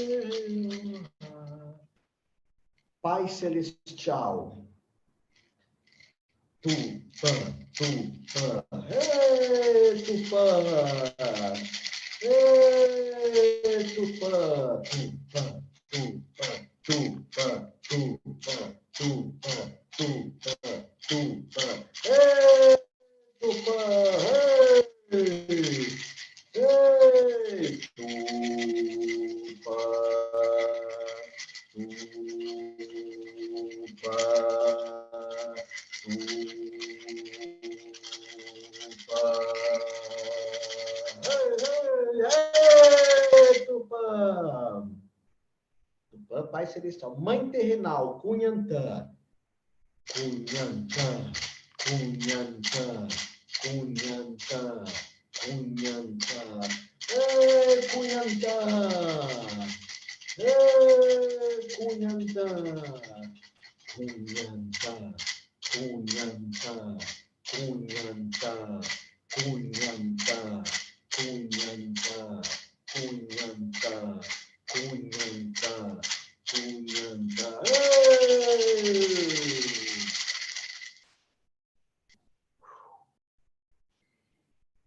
oh, ha. Pai Celestial. Tupã, Tupã. Hey, Tupã. Hey, Tupã, Tupã, Tupã, Tupã, Tupã, Tupã, Tupã, Tupã. Hey, Tupã, hey, hey, Tupã, Tupã. Tupã, Pai Celestial. Mãe terrenal, Cunhantã. Cunhantã, Cunhantã, Cunhantã, Cunhantã. Ei, Cunhantã! Ei, Cunhantã! Cunhantã, Cunhantã, Cunhantã, Cunhantã, Cunhantã, Cunhantã, Cunhantã, Cunhantã.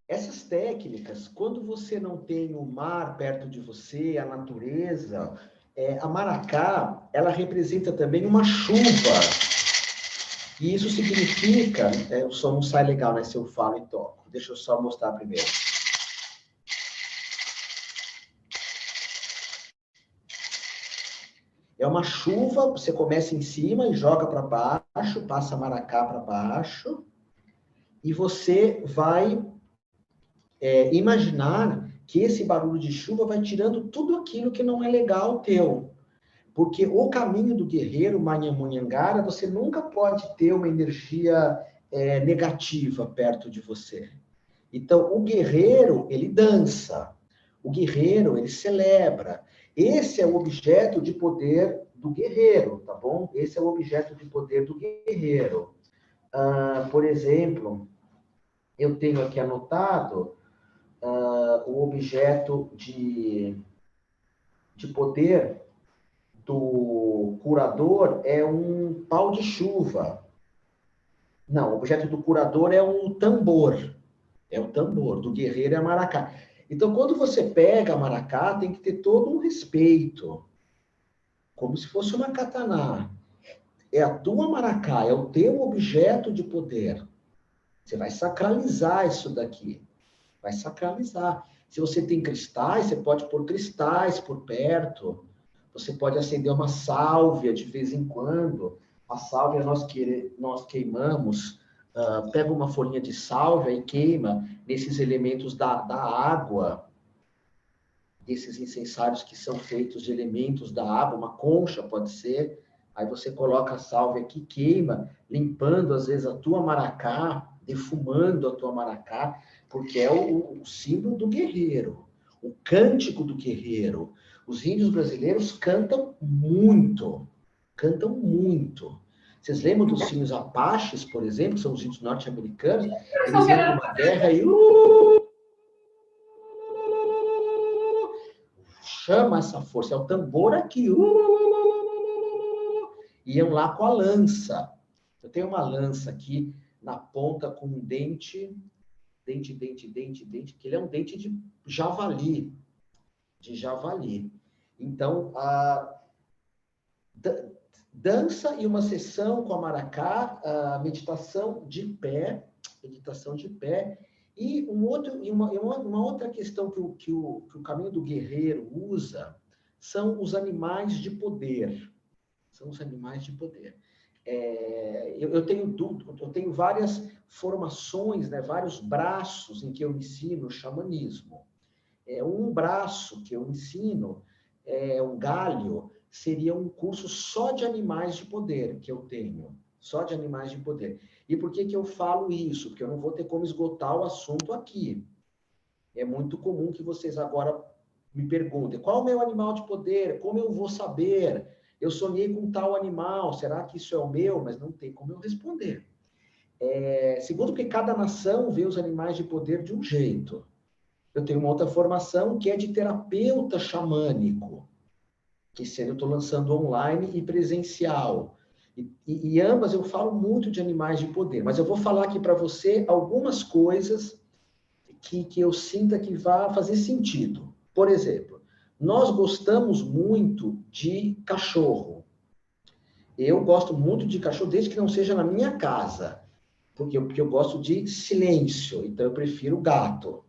Essas técnicas, quando você não tem o mar perto de você, a natureza, a maracá, ela representa também uma chuva. E isso significa, o som não sai legal, né, se eu falo e toco. Deixa eu só mostrar primeiro. É uma chuva, você começa em cima e joga para baixo, passa a maracá para baixo, e você vai imaginar que esse barulho de chuva vai tirando tudo aquilo que não é legal teu. Porque o caminho do guerreiro, Manhamunhangara, você nunca pode ter uma energia negativa perto de você. Então, o guerreiro, ele dança. O guerreiro, ele celebra. Esse é o objeto de poder do guerreiro, tá bom? Esse é o objeto de poder do guerreiro. Por exemplo, eu tenho aqui anotado o objeto de poder do curador é um pau de chuva. Não, o objeto do curador é um tambor. É o tambor, do guerreiro é a maracá. Então, quando você pega a maracá, tem que ter todo um respeito. Como se fosse uma kataná. É a tua maracá, é o teu objeto de poder. Você vai sacralizar isso daqui. Vai sacralizar. Se você tem cristais, você pode pôr cristais por perto. Você pode acender uma sálvia de vez em quando. A sálvia nós queimamos, pega uma folhinha de sálvia e queima nesses elementos da água, desses incensários que são feitos de elementos da água, uma concha pode ser. Aí você coloca a sálvia que queima, limpando às vezes a tua maracá, defumando a tua maracá, porque é o símbolo do guerreiro, o cântico do guerreiro. Os índios brasileiros cantam muito, cantam muito. Vocês lembram dos índios Apaches, por exemplo, que são os índios norte-americanos? Eles entram numa guerra e chama essa força, é o tambor aqui. Iam lá com a lança. Eu tenho uma lança aqui na ponta com um dente, que ele é um dente de javali. Então, dança e uma sessão com a maracá, meditação de pé, e uma outra questão que o caminho do guerreiro usa são os animais de poder. Eu tenho várias formações, né, vários braços em que eu ensino xamanismo. Um braço que eu ensino, um galho, seria um curso só de animais de poder que eu tenho. Só de animais de poder. E por que eu falo isso? Porque eu não vou ter como esgotar o assunto aqui. É muito comum que vocês agora me perguntem, qual é o meu animal de poder? Como eu vou saber? Eu sonhei com tal animal, será que isso é o meu? Mas não tem como eu responder. Segundo, porque cada nação vê os animais de poder de um jeito. Eu tenho uma outra formação que é de terapeuta xamânico, que esse ano eu estou lançando online e presencial. E ambas eu falo muito de animais de poder, mas eu vou falar aqui para você algumas coisas que eu sinta que vai fazer sentido. Por exemplo, nós gostamos muito de cachorro. Eu gosto muito de cachorro, desde que não seja na minha casa, porque eu gosto de silêncio, então eu prefiro gato.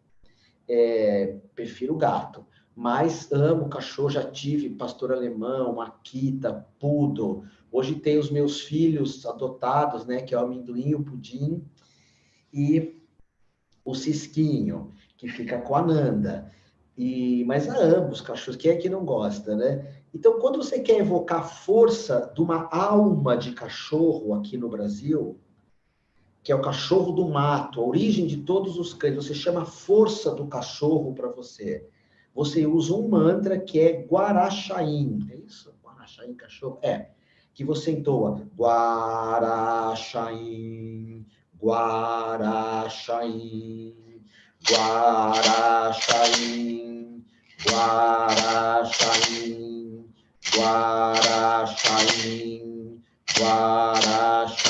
Mas amo cachorro, já tive pastor alemão, Akita, poodle. Hoje tem os meus filhos adotados, né, que é o amendoim, o pudim, e o cisquinho, que fica com a Nanda. Mas amo os cachorros, quem é que não gosta, né? Então, quando você quer evocar a força de uma alma de cachorro aqui no Brasil, que é o cachorro do mato, a origem de todos os cães, você chama a força do cachorro para você. Você usa um mantra que é Guaraxaim. É isso? Guaraxaim, cachorro? Que você entoa Guaraxaim, Guaraxaim, Guaraxaim, Guaraxaim, Guaraxaim, Guaraxaim,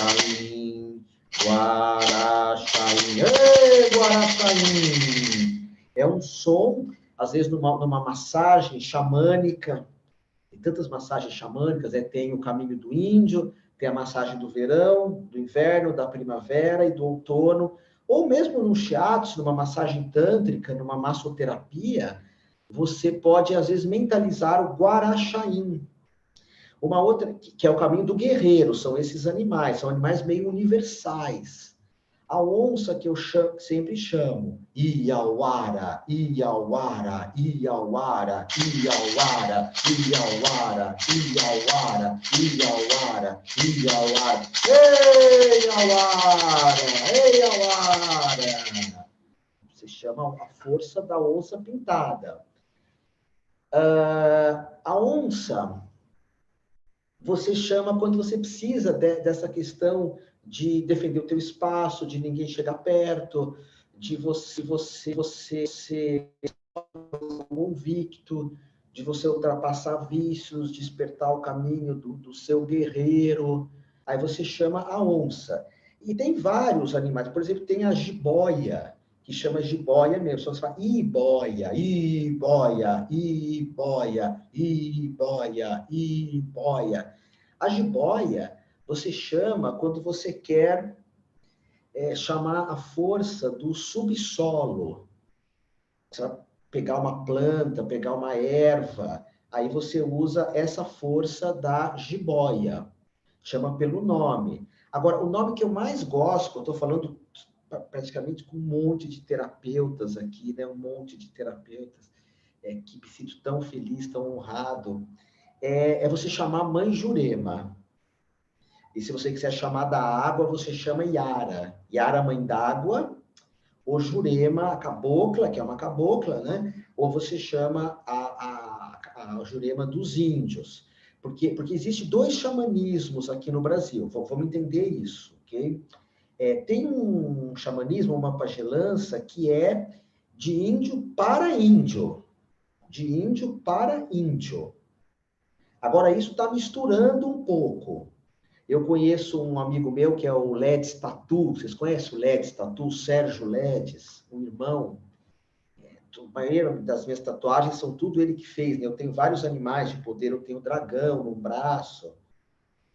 Guaraxaim. Ei, Guaraxaim! É um som, às vezes numa massagem xamânica, tem tantas massagens xamânicas, tem o caminho do índio, tem a massagem do verão, do inverno, da primavera e do outono, ou mesmo num shiatsu, numa massagem tântrica, numa massoterapia, você pode, às vezes, mentalizar o Guaraxaim. Uma outra, que é o caminho do guerreiro, são esses animais, são animais meio universais. A onça que eu sempre chamo, Iauara, Iauara, Iauara, Iauara, Iauara, Iauara, Iauara, Iauara. Ei, Iauara! Ei, Iauara! Se chama a força da onça pintada. A onça, você chama quando você precisa dessa questão de defender o teu espaço, de ninguém chegar perto, de você ser convicto, de você ultrapassar vícios, despertar o caminho do seu guerreiro. Aí você chama a onça. E tem vários animais, por exemplo, tem a jiboia, que chama jiboia mesmo. Só você fala iboia, iboia, iboia, iboia, iboia. A jiboia você chama quando você quer chamar a força do subsolo. Você vai pegar uma planta, pegar uma erva, aí você usa essa força da jiboia, chama pelo nome. Agora, o nome que eu mais gosto, eu estou falando praticamente com um monte de terapeutas aqui, né? Um monte de terapeutas, que me sinto tão feliz, tão honrado, é você chamar Mãe Jurema. E se você quiser chamar da água, você chama Yara. Yara, mãe d'água, ou Jurema, a cabocla, que é uma cabocla, né? Ou você chama a Jurema dos índios. Porque existe dois xamanismos aqui no Brasil. Vamos entender isso, ok? Tem um xamanismo, uma pagelança, que é de índio para índio. De índio para índio. Agora, isso está misturando um pouco. Eu conheço um amigo meu que é o Ledes Tatu. Vocês conhecem o Ledes Tatu? Sérgio Ledes, um irmão. A maioria das minhas tatuagens são tudo ele que fez, né? Eu tenho vários animais de poder. Eu tenho dragão no braço.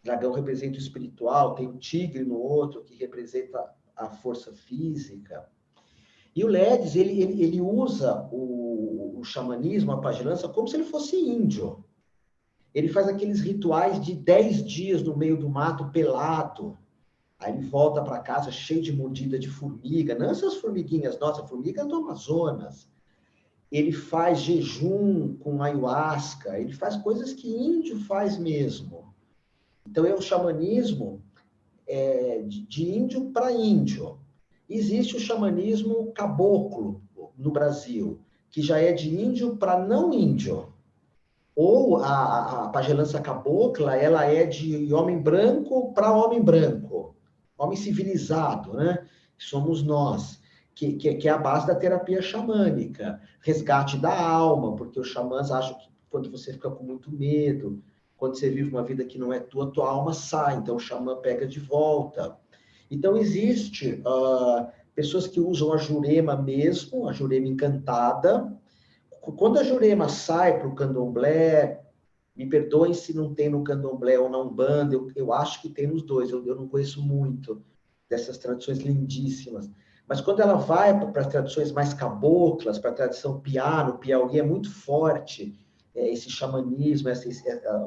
Dragão representa o espiritual. Tem o tigre no outro, que representa a força física. E o Ledes, ele usa o xamanismo, a pagelança, como se ele fosse índio. Ele faz aqueles rituais de 10 dias no meio do mato, pelado. Aí ele volta para casa cheio de mordida de formiga. Não essas formiguinhas, nossa, formiga do Amazonas. Ele faz jejum com ayahuasca. Ele faz coisas que índio faz mesmo. Então, é o xamanismo de índio para índio. Existe o xamanismo caboclo no Brasil, que já é de índio para não índio. Ou a pagelança cabocla, ela é de homem branco para homem branco, homem civilizado, né? Somos nós, que é a base da terapia xamânica, resgate da alma, porque os xamãs acham que quando você fica com muito medo, quando você vive uma vida que não é tua, tua alma sai, então o xamã pega de volta. Então existe pessoas que usam a jurema mesmo, a jurema encantada. Quando a Jurema sai para o candomblé, me perdoem se não tem no candomblé ou na Umbanda, eu acho que tem nos dois, eu não conheço muito dessas tradições lindíssimas. Mas quando ela vai para as tradições mais caboclas, para a tradição piá, no Piauí é muito forte esse xamanismo,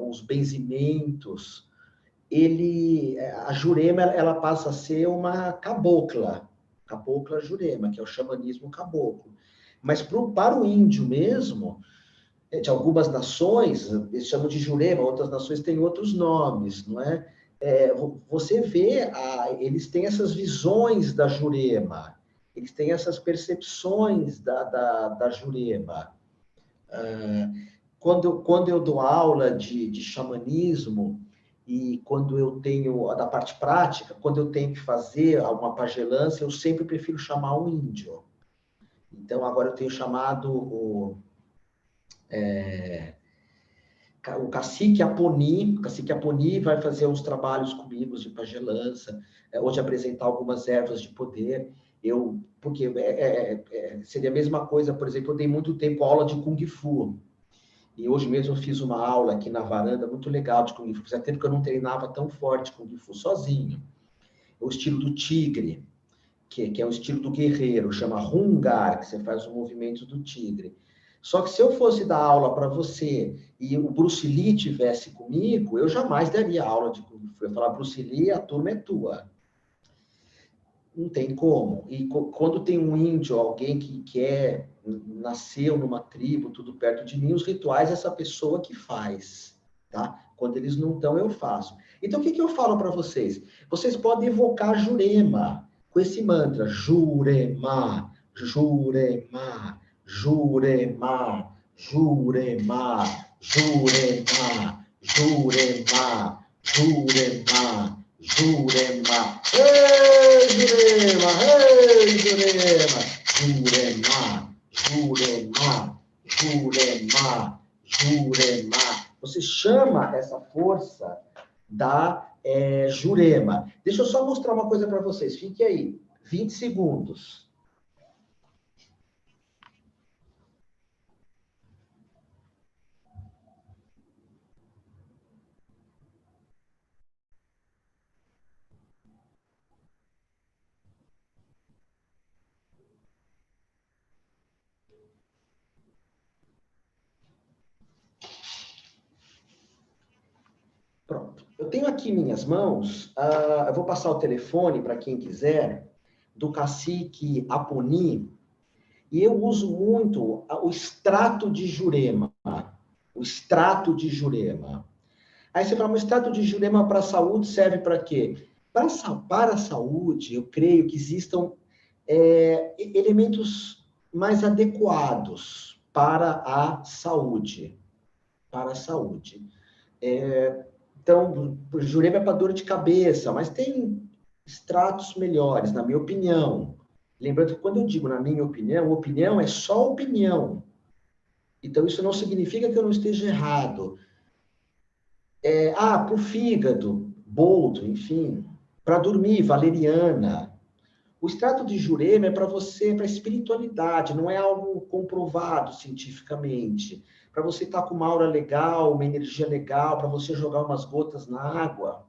os benzimentos. A Jurema ela passa a ser uma cabocla Jurema, que é o xamanismo caboclo. Mas para o índio mesmo, de algumas nações, eles chamam de Jurema, outras nações têm outros nomes, não é? Você vê, eles têm essas visões da Jurema, eles têm essas percepções da Jurema. Quando eu dou aula de xamanismo, e quando eu tenho, da parte prática, quando eu tenho que fazer alguma pagelança, eu sempre prefiro chamar um índio. Então, agora eu tenho chamado o cacique Aponi. O cacique Aponi vai fazer uns trabalhos comigo de pagelança, ou de apresentar algumas ervas de poder. Porque seria a mesma coisa, por exemplo, eu dei muito tempo aula de Kung Fu. E hoje mesmo eu fiz uma aula aqui na varanda muito legal de Kung Fu. Fazia tempo que eu não treinava tão forte Kung Fu sozinho. O estilo do tigre, que é o estilo do guerreiro, chama Hungar, que você faz o movimento do tigre. Só que se eu fosse dar aula para você e o Bruce Lee tivesse comigo, eu jamais daria aula de Kung Fu. Eu ia falar, Bruce Lee, a turma é tua. Não tem como. E quando tem um índio, alguém que nasceu numa tribo, tudo perto de mim, os rituais essa pessoa que faz, tá? Quando eles não estão, eu faço. Então, o que eu falo para vocês? Vocês podem evocar Jurema com esse mantra, Jurema, Jurema, Jurema, Jurema, Jurema, Jurema, Jurema, Jurema. Ei, Jurema! Ei, Jurema! Jurema! Jurema! Jurema! Jurema! Você chama essa força da Jurema. Deixa eu só mostrar uma coisa para vocês. Fique aí. 20 segundos. tenho aqui em minhas mãos, eu vou passar o telefone para quem quiser, do cacique Aponi, e eu uso muito o extrato de Jurema. O extrato de Jurema. Aí você fala, o extrato de Jurema para a saúde serve para quê? Para a saúde, eu creio que existam elementos mais adequados para a saúde. Para a saúde. Então, Jurema é para dor de cabeça, mas tem extratos melhores, na minha opinião. Lembrando que quando eu digo na minha opinião é só opinião. Então, isso não significa que eu não esteja errado. Para o fígado, boldo, enfim. Para dormir, valeriana. O extrato de Jurema é para você, para a espiritualidade, não é algo comprovado cientificamente. Para você estar com uma aura legal, uma energia legal, para você jogar umas gotas na água,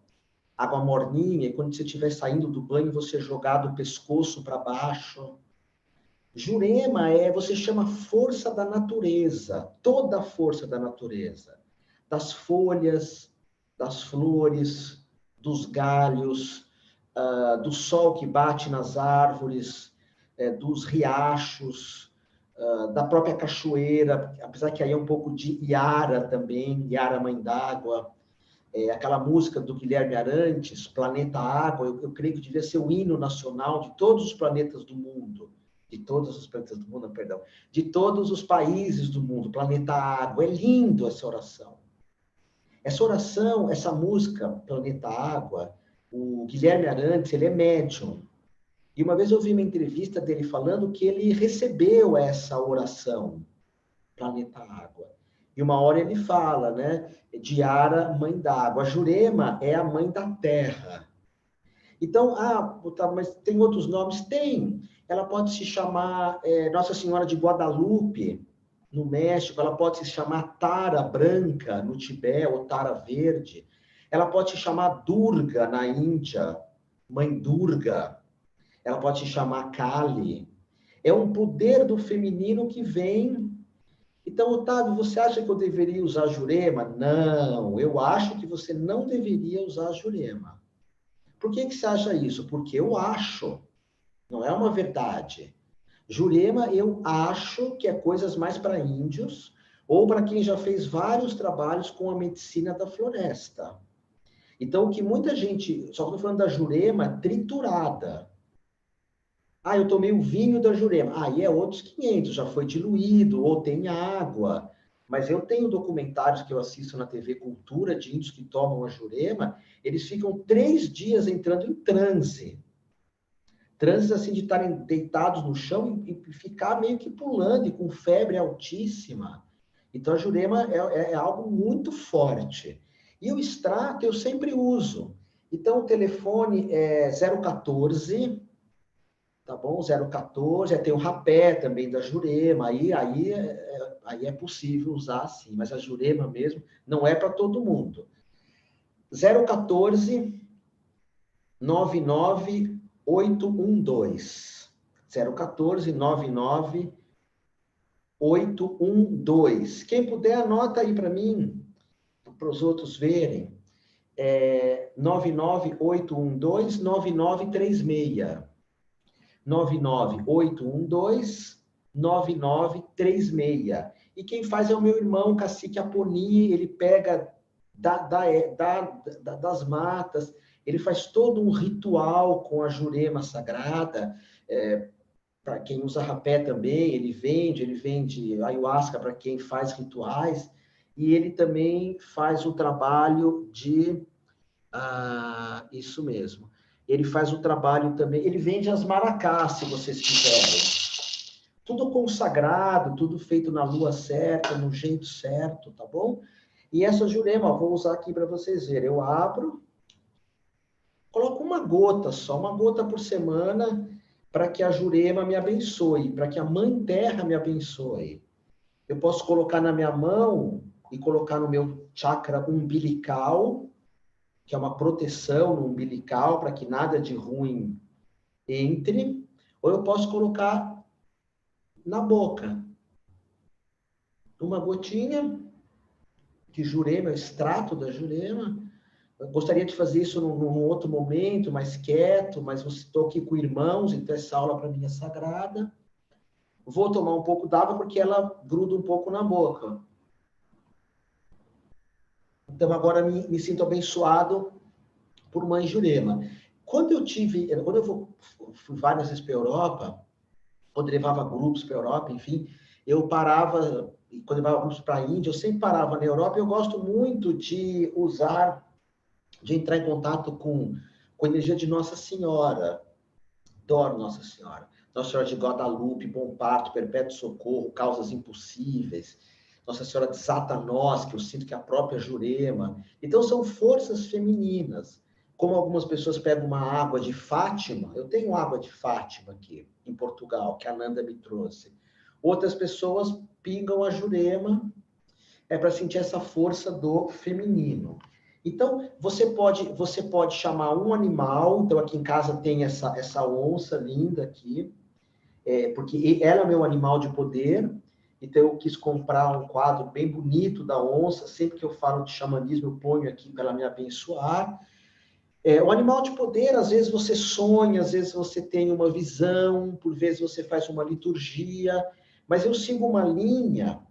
água morninha, e quando você estiver saindo do banho, você jogar do pescoço para baixo. Jurema você chama força da natureza, toda a força da natureza. Das folhas, das flores, dos galhos, do sol que bate nas árvores, dos riachos, da própria cachoeira, apesar que aí é um pouco de Iara também, Iara Mãe d'Água, aquela música do Guilherme Arantes, Planeta Água, eu creio que devia ser o hino nacional de todos os planetas do mundo, de todos os planetas do mundo, perdão, de todos os países do mundo, Planeta Água, é lindo essa oração. Essa oração, essa música, Planeta Água, o Guilherme Arantes, ele é médium. E uma vez eu vi uma entrevista dele falando que ele recebeu essa oração, Planeta Água. E uma hora ele fala, né? Diara, mãe d'água. A Jurema é a mãe da terra. Então, mas tem outros nomes? Tem. Ela pode se chamar Nossa Senhora de Guadalupe, no México. Ela pode se chamar Tara Branca, no Tibete, ou Tara Verde. Ela pode se chamar Durga, na Índia, Mãe Durga. Ela pode se chamar Kali. É um poder do feminino que vem. Então, Otávio, você acha que eu deveria usar Jurema? Não, eu acho que você não deveria usar Jurema. Por que você acha isso? Porque eu acho, não é uma verdade. Jurema, eu acho que é coisas mais para índios ou para quem já fez vários trabalhos com a medicina da floresta. Então, o que muita gente, só que eu estou falando da Jurema triturada. Eu tomei o vinho da Jurema. Aí é outros 500, já foi diluído, ou tem água. Mas eu tenho documentários que eu assisto na TV Cultura de índios que tomam a Jurema, eles ficam 3 dias entrando em transe. Transes assim de estarem deitados no chão e ficar meio que pulando e com febre altíssima. Então a Jurema é algo muito forte. E o extrato eu sempre uso. Então o telefone é 014... Tá bom? 014, tem o rapé também da Jurema, aí é possível usar sim, mas a Jurema mesmo não é para todo mundo. 014 99812. 014 99812. Quem puder, anota aí para mim, para os outros verem. 99812 9936. 99812-9936. E quem faz é o meu irmão, Cacique Aponi, ele pega das matas, ele faz todo um ritual com a Jurema sagrada, para quem usa rapé também, ele vende ayahuasca para quem faz rituais, e ele também faz o trabalho de... isso mesmo. Ele faz o trabalho também, ele vende as maracás, se vocês quiserem. Tudo consagrado, tudo feito na lua certa, no jeito certo, tá bom? E essa Jurema, vou usar aqui para vocês verem. Eu abro, coloco uma gota só, uma gota por semana, para que a Jurema me abençoe, para que a Mãe Terra me abençoe. Eu posso colocar na minha mão e colocar no meu chakra umbilical, que é uma proteção no umbilical, para que nada de ruim entre, ou eu posso colocar na boca. Uma gotinha de Jurema, extrato da Jurema, Eu gostaria de fazer isso num outro momento, mais quieto, mas estou aqui com irmãos, então essa aula para mim é sagrada. Vou tomar um pouco d'água porque ela gruda um pouco na boca. Então agora me sinto abençoado por Mãe Jurema. Quando eu fui várias vezes para a Europa, quando eu levava grupos para a Europa, enfim, eu parava, quando eu levava grupos para a Índia, eu sempre parava na Europa, e eu gosto muito de entrar em contato com a energia de Nossa Senhora. Adoro Nossa Senhora. Nossa Senhora de Guadalupe, Bom Parto, Perpétuo Socorro, Causas Impossíveis, Nossa Senhora de Satanós, que eu sinto que é a própria Jurema. Então, são forças femininas. Como algumas pessoas pegam uma água de Fátima, eu tenho água de Fátima aqui, em Portugal, que a Nanda me trouxe. Outras pessoas pingam a Jurema, para sentir essa força do feminino. Então, você pode chamar um animal. Então, aqui em casa tem essa onça linda aqui, porque ela é o meu animal de poder. Então, eu quis comprar um quadro bem bonito da onça. Sempre que eu falo de xamanismo, eu ponho aqui para ela me abençoar. O animal de poder, às vezes você sonha, às vezes você tem uma visão, por vezes você faz uma liturgia, mas eu sigo uma linha,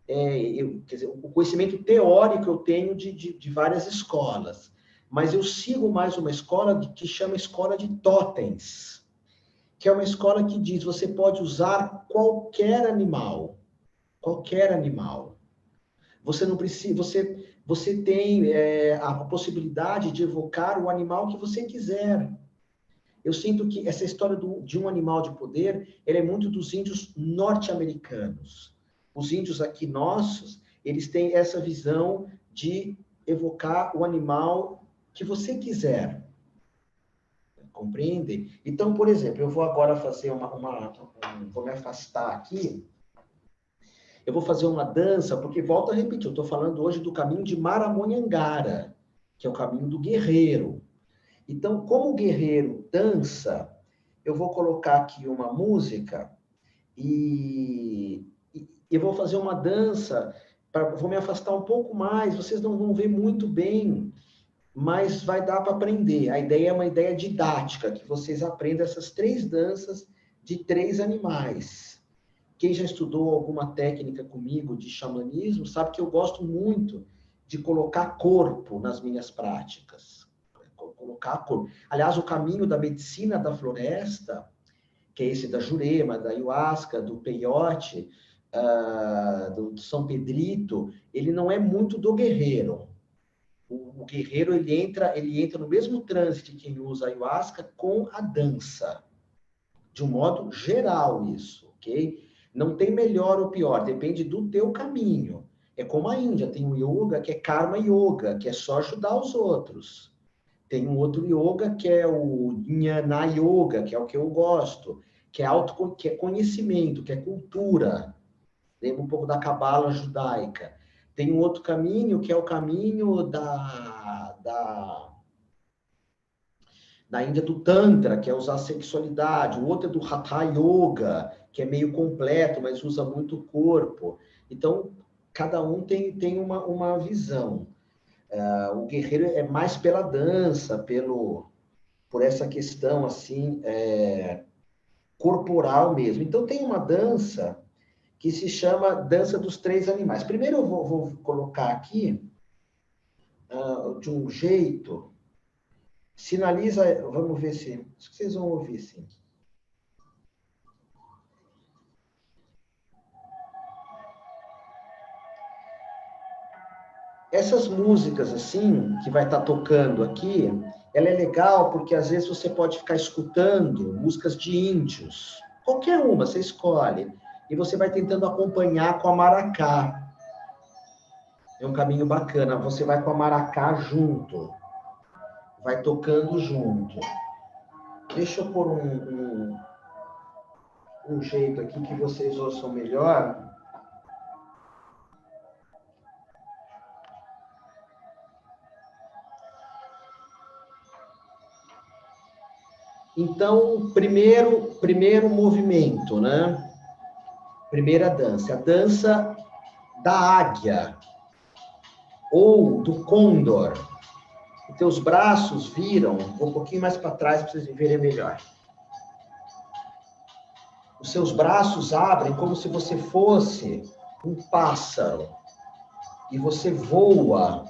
quer dizer, o conhecimento teórico eu tenho de várias escolas, mas eu sigo mais uma escola que chama Escola de Totens, que é uma escola que diz, você pode usar qualquer animal. Qualquer animal. Você não precisa, você tem a possibilidade de evocar o animal que você quiser. Eu sinto que essa história de um animal de poder, ela é muito dos índios norte-americanos. Os índios aqui nossos, eles têm essa visão de evocar o animal que você quiser. Compreende? Então, por exemplo, eu vou agora fazer vou me afastar aqui. Eu vou fazer uma dança, porque, volto a repetir, eu estou falando hoje do caminho de Maramonhangara, que é o caminho do guerreiro. Então, como o guerreiro dança, eu vou colocar aqui uma música e eu vou fazer uma dança, vou me afastar um pouco mais, vocês não vão ver muito bem, mas vai dar para aprender. A ideia é uma ideia didática, que vocês aprendam essas 3 danças de 3 animais. Quem já estudou alguma técnica comigo de xamanismo sabe que eu gosto muito de colocar corpo nas minhas práticas. Colocar corpo. Aliás, o caminho da medicina da floresta, que é esse da Jurema, da Ayahuasca, do Peyote, do São Pedrito, ele não é muito do guerreiro. O guerreiro, ele entra no mesmo trânsito de quem usa a Ayahuasca com a dança. De um modo geral, isso, ok? Não tem melhor ou pior, depende do teu caminho. É como a Índia, tem um yoga que é Karma Yoga, que é só ajudar os outros. Tem um outro yoga que é o Jnana Yoga, que é o que eu gosto, que é conhecimento, que é cultura. Lembra um pouco da Cabala judaica. Tem um outro caminho, que é o caminho da Índia do Tantra, que é usar a sexualidade. O outro é do Hatha Yoga, que é meio completo, mas usa muito o corpo. Então, cada um tem uma visão. O guerreiro é mais pela dança, por essa questão assim, corporal mesmo. Então, tem uma dança que se chama Dança dos 3 Animais. Primeiro eu vou colocar aqui, de um jeito, sinaliza, vamos ver se vocês vão ouvir, sim. Essas músicas, assim, que vai estar tocando aqui, ela é legal porque, às vezes, você pode ficar escutando músicas de índios. Qualquer uma, você escolhe. E você vai tentando acompanhar com a maracá. É um caminho bacana. Você vai com a maracá junto. Vai tocando junto. Deixa eu pôr um jeito aqui que vocês ouçam melhor. Então, primeiro movimento, né? Primeira dança. A dança da águia ou do côndor. O Teus braços viram, vou um pouquinho mais para trás para vocês verem melhor. Os seus braços abrem como se você fosse um pássaro. E você voa.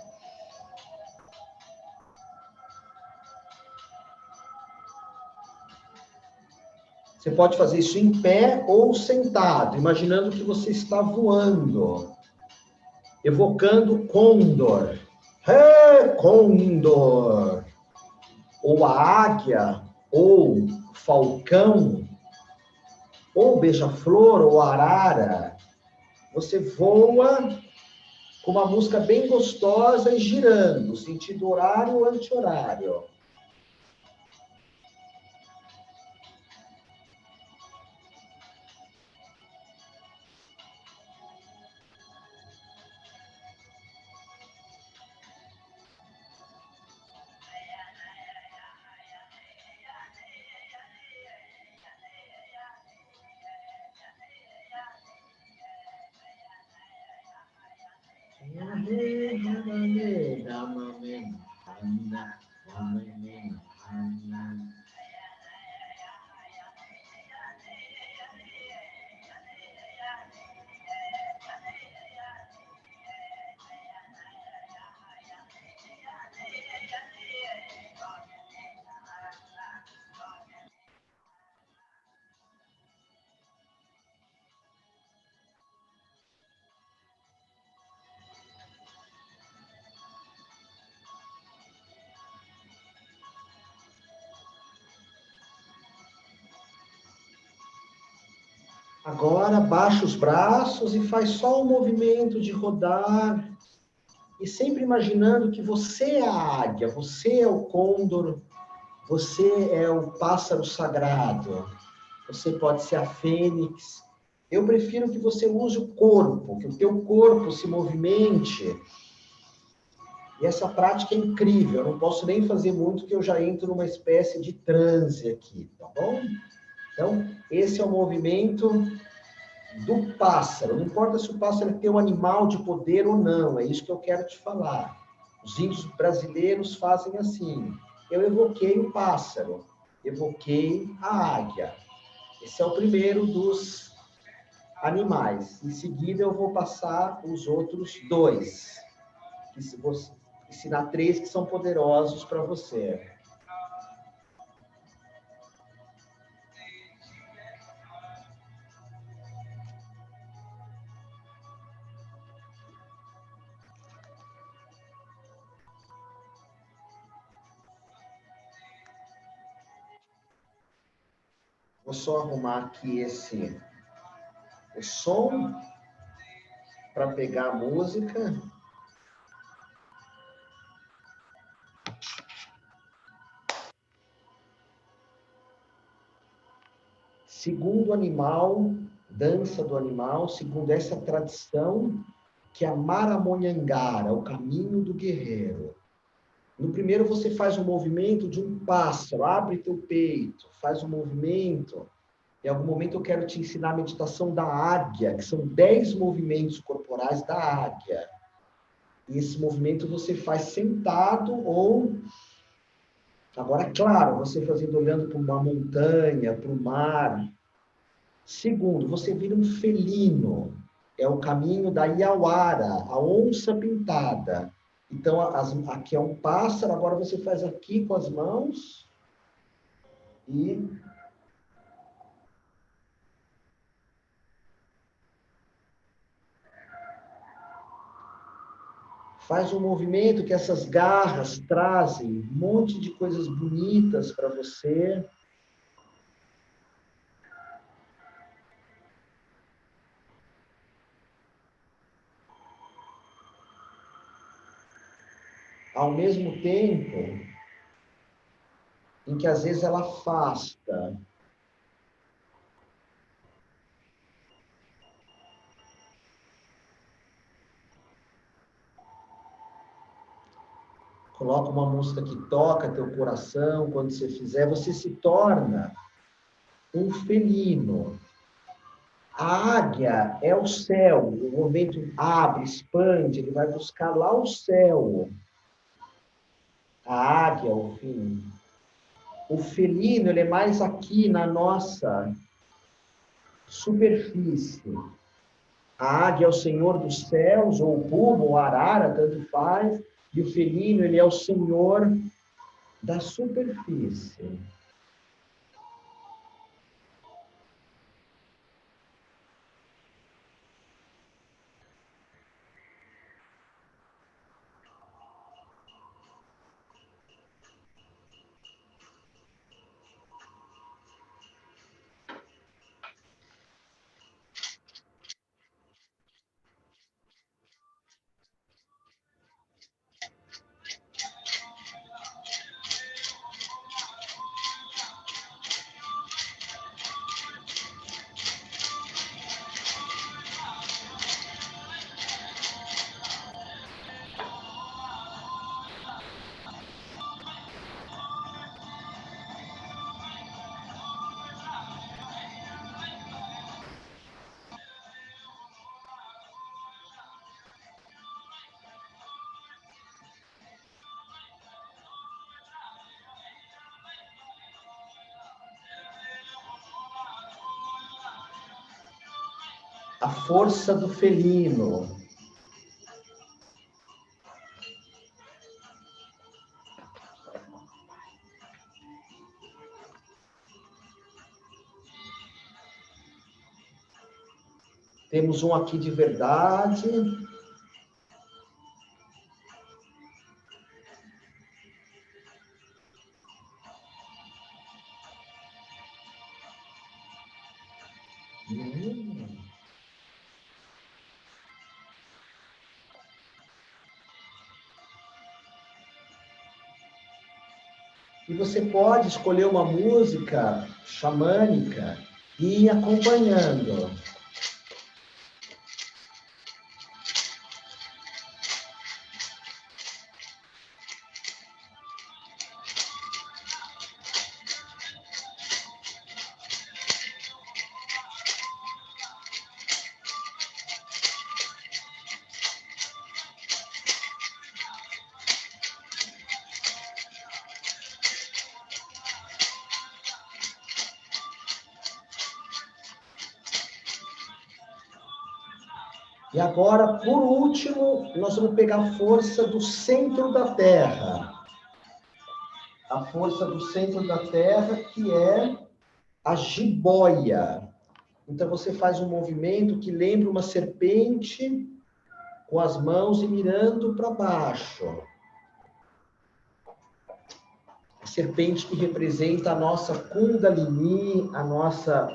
Você pode fazer isso em pé ou sentado, imaginando que você está voando. Evocando o Condor. Condor! Ou a águia, ou falcão, ou beija-flor, ou arara. Você voa com uma música bem gostosa e girando, sentido horário ou anti-horário. Agora, baixa os braços e faz só um movimento de rodar. E sempre imaginando que você é a águia, você é o côndor, você é o pássaro sagrado. Você pode ser a fênix. Eu prefiro que você use o corpo, que o teu corpo se movimente. E essa prática é incrível. Eu não posso nem fazer muito, que eu já entro numa espécie de transe aqui, tá bom? Então, esse é o movimento do pássaro. Não importa se o pássaro tem um animal de poder ou não, é isso que eu quero te falar. Os índios brasileiros fazem assim. Eu evoquei o pássaro, evoquei a águia. Esse é o primeiro dos animais. Em seguida, eu vou passar os outros dois. Vou ensinar três que são poderosos para você. Vou só arrumar aqui o som para pegar a música. Segundo animal, dança do animal, segundo essa tradição, que é a Maramonhangara, o caminho do guerreiro. No primeiro você faz um movimento de um pássaro, abre teu peito, faz um movimento. Em algum momento eu quero te ensinar a meditação da águia, que são 10 movimentos corporais da águia. E esse movimento você faz sentado ou... Agora, claro, você fazendo olhando para uma montanha, para o mar. Segundo, você vira um felino. É o caminho da Iauara, a onça pintada. Então, aqui é um pássaro, agora você faz aqui com as mãos e faz um movimento que essas garras trazem um monte de coisas bonitas para você. Ao mesmo tempo em que às vezes ela afasta. Coloca uma música que toca teu coração, quando você fizer, você se torna um felino. A águia é o céu, o momento abre, expande, ele vai buscar lá o céu. A águia, o felino, ele é mais aqui na nossa superfície. A águia é o senhor dos céus, ou o puma, ou a arara, tanto faz, e o felino, ele é o senhor da superfície. A força do felino. Temos um aqui de verdade. E você pode escolher uma música xamânica e ir acompanhando. E agora, por último, nós vamos pegar a força do centro da Terra. A força do centro da Terra, que é a jiboia. Então, você faz um movimento que lembra uma serpente com as mãos e mirando para baixo. A serpente que representa a nossa Kundalini, a nossa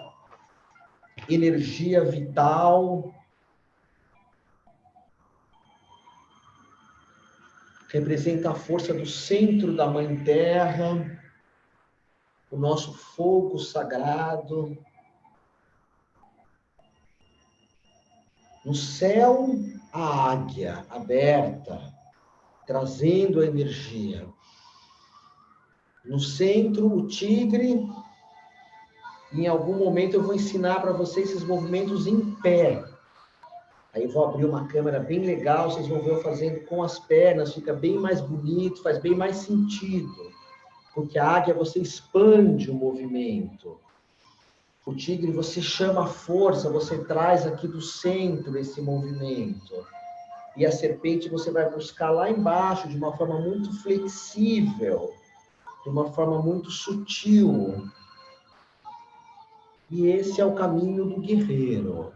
energia vital. Representa a força do centro da Mãe Terra, o nosso fogo sagrado. No céu, a águia aberta, trazendo a energia. No centro, o tigre. Em algum momento eu vou ensinar para vocês esses movimentos em pé. Aí eu vou abrir uma câmera bem legal, vocês vão ver eu fazendo com as pernas, fica bem mais bonito, faz bem mais sentido. Porque a águia, você expande o movimento. O tigre, você chama a força, você traz aqui do centro esse movimento. E a serpente, você vai buscar lá embaixo, de uma forma muito flexível, de uma forma muito sutil. E esse é o caminho do guerreiro.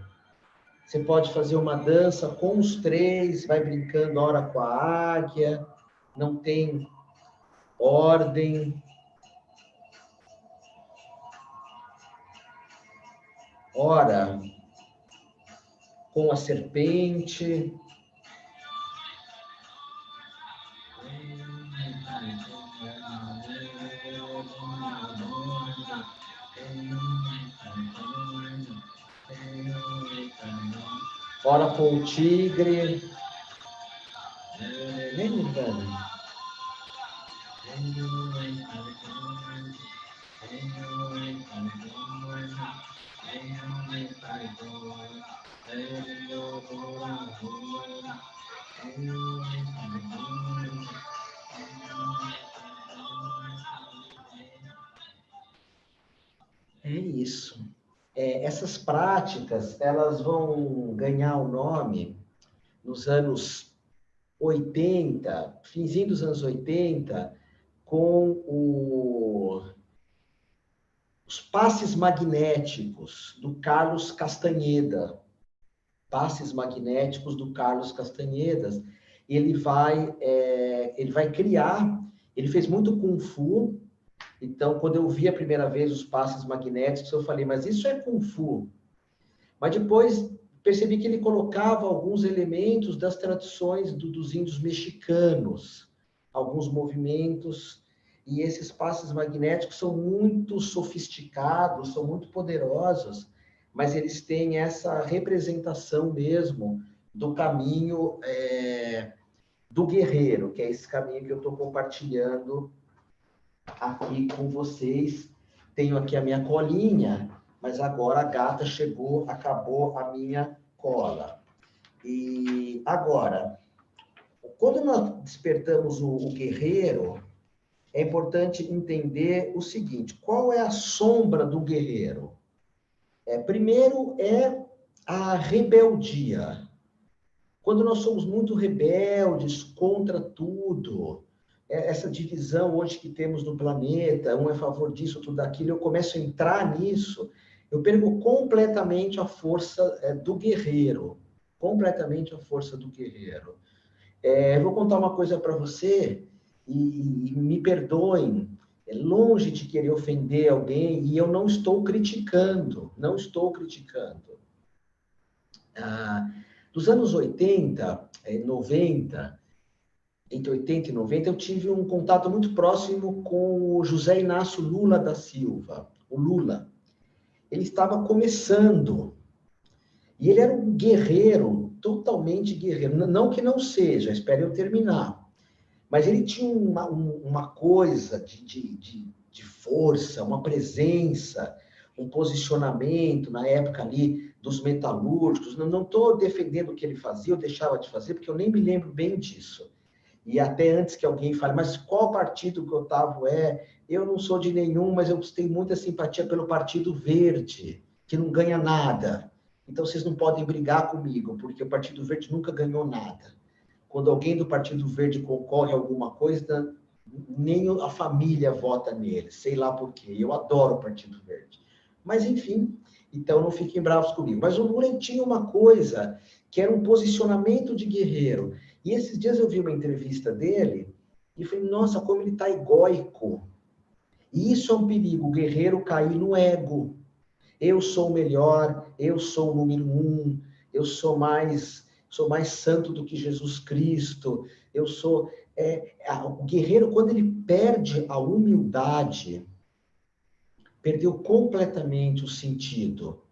Você pode fazer uma dança com os três, vai brincando ora com a águia, não tem ordem. Ora com a serpente. Ora com o tigre. É isso. Essas práticas, elas vão ganhar o nome nos anos 80, finzinho dos anos 80, com os passes magnéticos do Carlos Castanheda. Passes magnéticos do Carlos Castanhedas. Ele vai criar, ele fez muito Kung Fu, então, quando eu vi a primeira vez os passes magnéticos, eu falei, mas isso é Kung Fu. Mas depois percebi que ele colocava alguns elementos das tradições dos índios mexicanos, alguns movimentos, e esses passes magnéticos são muito sofisticados, são muito poderosos, mas eles têm essa representação mesmo do caminho do guerreiro, que é esse caminho que eu estou compartilhando aqui com vocês. Tenho aqui a minha colinha, mas agora a gata chegou, acabou a minha cola. E agora, quando nós despertamos o guerreiro, é importante entender o seguinte: qual é a sombra do guerreiro? Primeiro é a rebeldia. Quando nós somos muito rebeldes contra tudo, essa divisão hoje que temos no planeta, um é a favor disso, outro daquilo, eu começo a entrar nisso, eu perco completamente a força do guerreiro. Completamente a força do guerreiro. Eu vou contar uma coisa para você, e me perdoem, longe de querer ofender alguém, e eu não estou criticando, não estou criticando. Dos anos 80, 90, entre 80 e 90, eu tive um contato muito próximo com o José Inácio Lula da Silva, o Lula. Ele estava começando, e ele era um guerreiro, totalmente guerreiro. Não que não seja, espere eu terminar. Mas ele tinha uma coisa de força, uma presença, um posicionamento na época ali dos metalúrgicos. Não estou defendendo o que ele fazia ou deixava de fazer, porque eu nem me lembro bem disso. E até antes que alguém fale, mas qual partido que o Otávio é? Eu não sou de nenhum, mas eu tenho muita simpatia pelo Partido Verde, que não ganha nada. Então vocês não podem brigar comigo, porque o Partido Verde nunca ganhou nada. Quando alguém do Partido Verde concorre a alguma coisa, nem a família vota nele, sei lá por quê. Eu adoro o Partido Verde. Mas, enfim, então não fiquem bravos comigo. Mas o Lula tinha uma coisa, que era um posicionamento de guerreiro. E esses dias eu vi uma entrevista dele, e falei, nossa, como ele está egóico. E isso é um perigo, o guerreiro cair no ego. Eu sou o melhor, eu sou o número 1, eu sou mais santo do que Jesus Cristo, eu sou... o guerreiro, quando ele perde a humildade, perdeu completamente o sentido.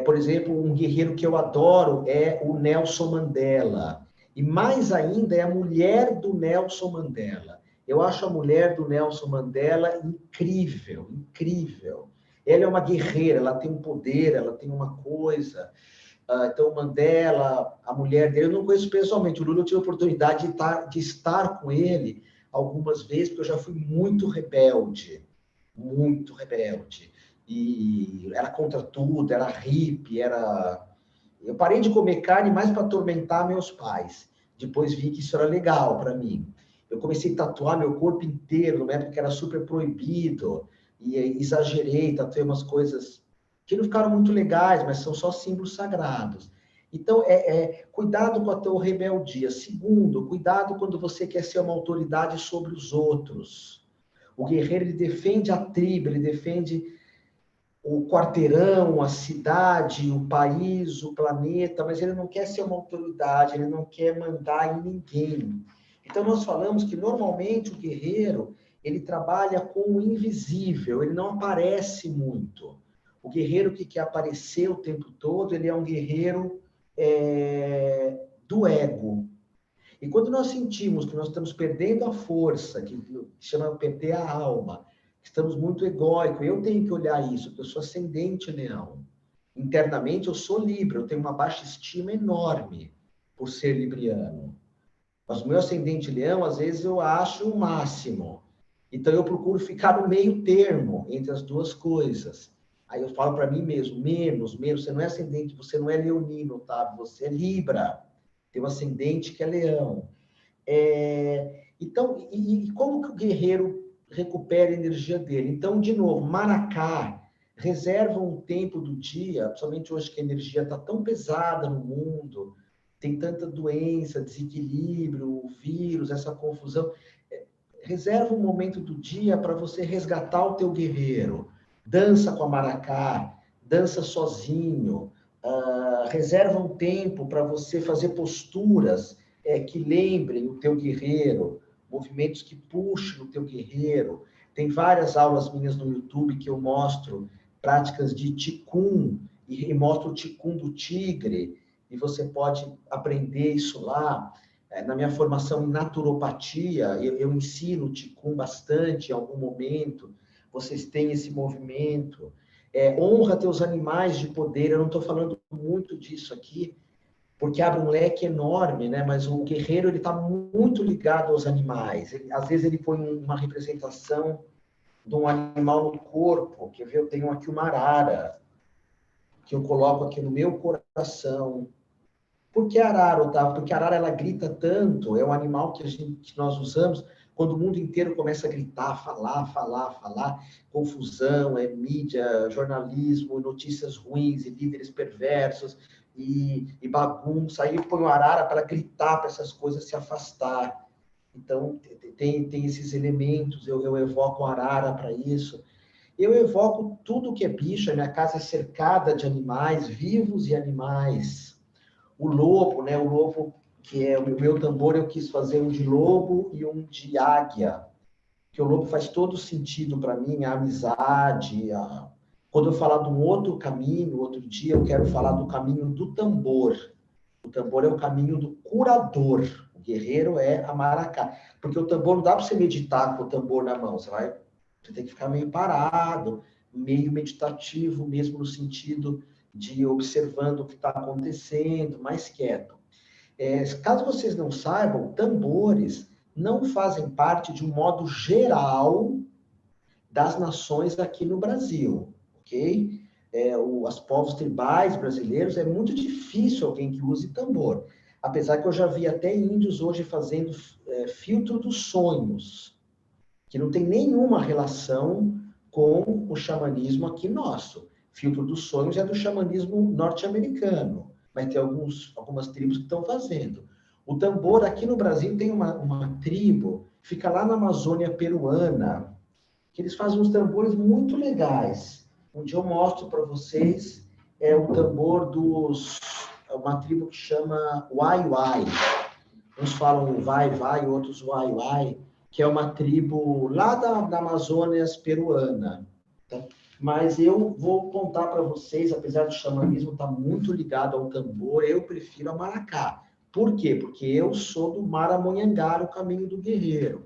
Por exemplo, um guerreiro que eu adoro é o Nelson Mandela, e mais ainda é a mulher do Nelson Mandela. Eu acho a mulher do Nelson Mandela incrível, incrível. Ela é uma guerreira, ela tem um poder, ela tem uma coisa... Então, Mandela, a mulher dele, eu não conheço pessoalmente. O Lula, eu tive a oportunidade de estar com ele algumas vezes, porque eu já fui muito rebelde. E era contra tudo, era hippie, era... Eu parei de comer carne mais para atormentar meus pais. Depois vi que isso era legal para mim. Eu comecei a tatuar meu corpo inteiro, numa época que era super proibido. E exagerei, tatuei umas coisas... que não ficaram muito legais, mas são só símbolos sagrados. Então, cuidado com a tua rebeldia. Segundo, cuidado quando você quer ser uma autoridade sobre os outros. O guerreiro, ele defende a tribo, ele defende o quarteirão, a cidade, o país, o planeta, mas ele não quer ser uma autoridade, ele não quer mandar em ninguém. Então, nós falamos que, normalmente, o guerreiro, ele trabalha com o invisível, ele não aparece muito. O guerreiro que quer aparecer o tempo todo, ele é um guerreiro do ego. E quando nós sentimos que nós estamos perdendo a força, que chama perder a alma, que estamos muito egóicos, eu tenho que olhar isso, porque eu sou ascendente leão. Internamente eu sou Libra, eu tenho uma baixa estima enorme por ser libriano. Mas o meu ascendente leão, às vezes eu acho o máximo. Então eu procuro ficar no meio termo entre as duas coisas. Aí eu falo para mim mesmo, menos, você não é ascendente, você não é leonino, tá? Você é Libra, tem um ascendente que é leão. Então, e como que o guerreiro recupera a energia dele? Então, de novo, Maracá, reserva um tempo do dia, principalmente hoje que a energia está tão pesada no mundo, tem tanta doença, desequilíbrio, vírus, essa confusão. Reserva um momento do dia para você resgatar o teu guerreiro. Dança com a maracá, dança sozinho, reserva um tempo para você fazer posturas que lembrem o teu guerreiro, movimentos que puxem o teu guerreiro. Tem várias aulas minhas no YouTube que eu mostro práticas de Qigong, e mostro o Qigong do tigre, e você pode aprender isso lá. Na minha formação em naturopatia, eu ensino o Qigong bastante em algum momento. Vocês têm esse movimento. Honra teus animais de poder. Eu não estou falando muito disso aqui, porque abre um leque enorme, né? Mas o guerreiro ele está muito ligado aos animais. Às vezes ele põe uma representação de um animal no corpo. Quer ver? Eu tenho aqui uma arara, que eu coloco aqui no meu coração. Por que arara, Otávio? Porque a arara ela grita tanto, é um animal que nós usamos quando o mundo inteiro começa a gritar, falar, confusão, mídia, jornalismo, notícias ruins e líderes perversos e bagunça. Aí eu ponho a arara para gritar para essas coisas se afastar. Então, tem esses elementos, eu evoco a arara para isso. Eu evoco tudo que é bicho, a minha casa é cercada de animais, vivos e animais. O lobo, né? O lobo, que é o meu tambor, eu quis fazer um de lobo e um de águia. Que o lobo faz todo sentido para mim, a amizade. Quando eu falar de um outro caminho, outro dia, eu quero falar do caminho do tambor. O tambor é o caminho do curador. O guerreiro é a maracá. Porque o tambor não dá para você meditar com o tambor na mão. Você tem que ficar meio parado, meio meditativo, mesmo no sentido de observando o que está acontecendo, mais quieto. Caso vocês não saibam, tambores não fazem parte de um modo geral das nações aqui no Brasil, ok? Os povos tribais brasileiros, é muito difícil alguém que use tambor. Apesar que eu já vi até índios hoje fazendo filtro dos sonhos, que não tem nenhuma relação com o xamanismo aqui nosso. Filtro dos sonhos é do xamanismo norte-americano, mas tem algumas tribos que estão fazendo. O tambor, aqui no Brasil, tem uma tribo, fica lá na Amazônia peruana, que eles fazem uns tambores muito legais. Um dia eu mostro para vocês, o tambor uma tribo que chama Uai Uai. Uns falam vai, vai, outros uai, uai, que é uma tribo lá da Amazônia peruana. Tá? Mas eu vou contar para vocês, apesar do xamanismo estar muito ligado ao tambor, eu prefiro a maracá. Por quê? Porque eu sou do Maramonhangara, o caminho do guerreiro.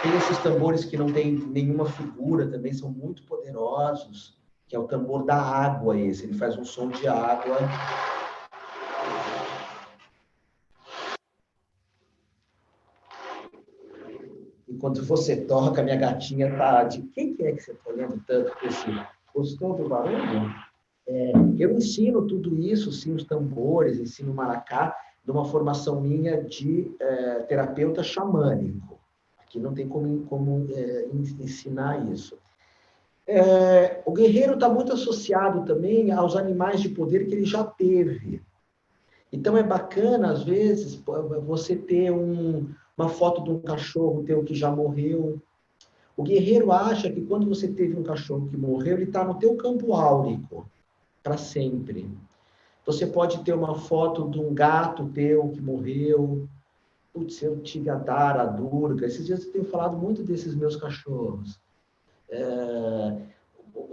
Tem esses tambores que não tem nenhuma figura, também são muito poderosos, que é o tambor da água esse, ele faz um som de água. Enquanto você toca, minha gatinha tá de quem que é que você está olhando tanto com esse... Gostou do barulho? Eu ensino tudo isso, sim, os tambores, ensino maracá, de uma formação minha de terapeuta xamânico. Aqui não tem como ensinar isso. O guerreiro está muito associado também aos animais de poder que ele já teve. Então é bacana, às vezes, você ter uma foto de um cachorro teu que já morreu. O guerreiro acha que quando você teve um cachorro que morreu, ele está no teu campo áurico, para sempre. Você pode ter uma foto de um gato teu que morreu. Putz, eu tive a Dara, a Durga. Esses dias eu tenho falado muito desses meus cachorros.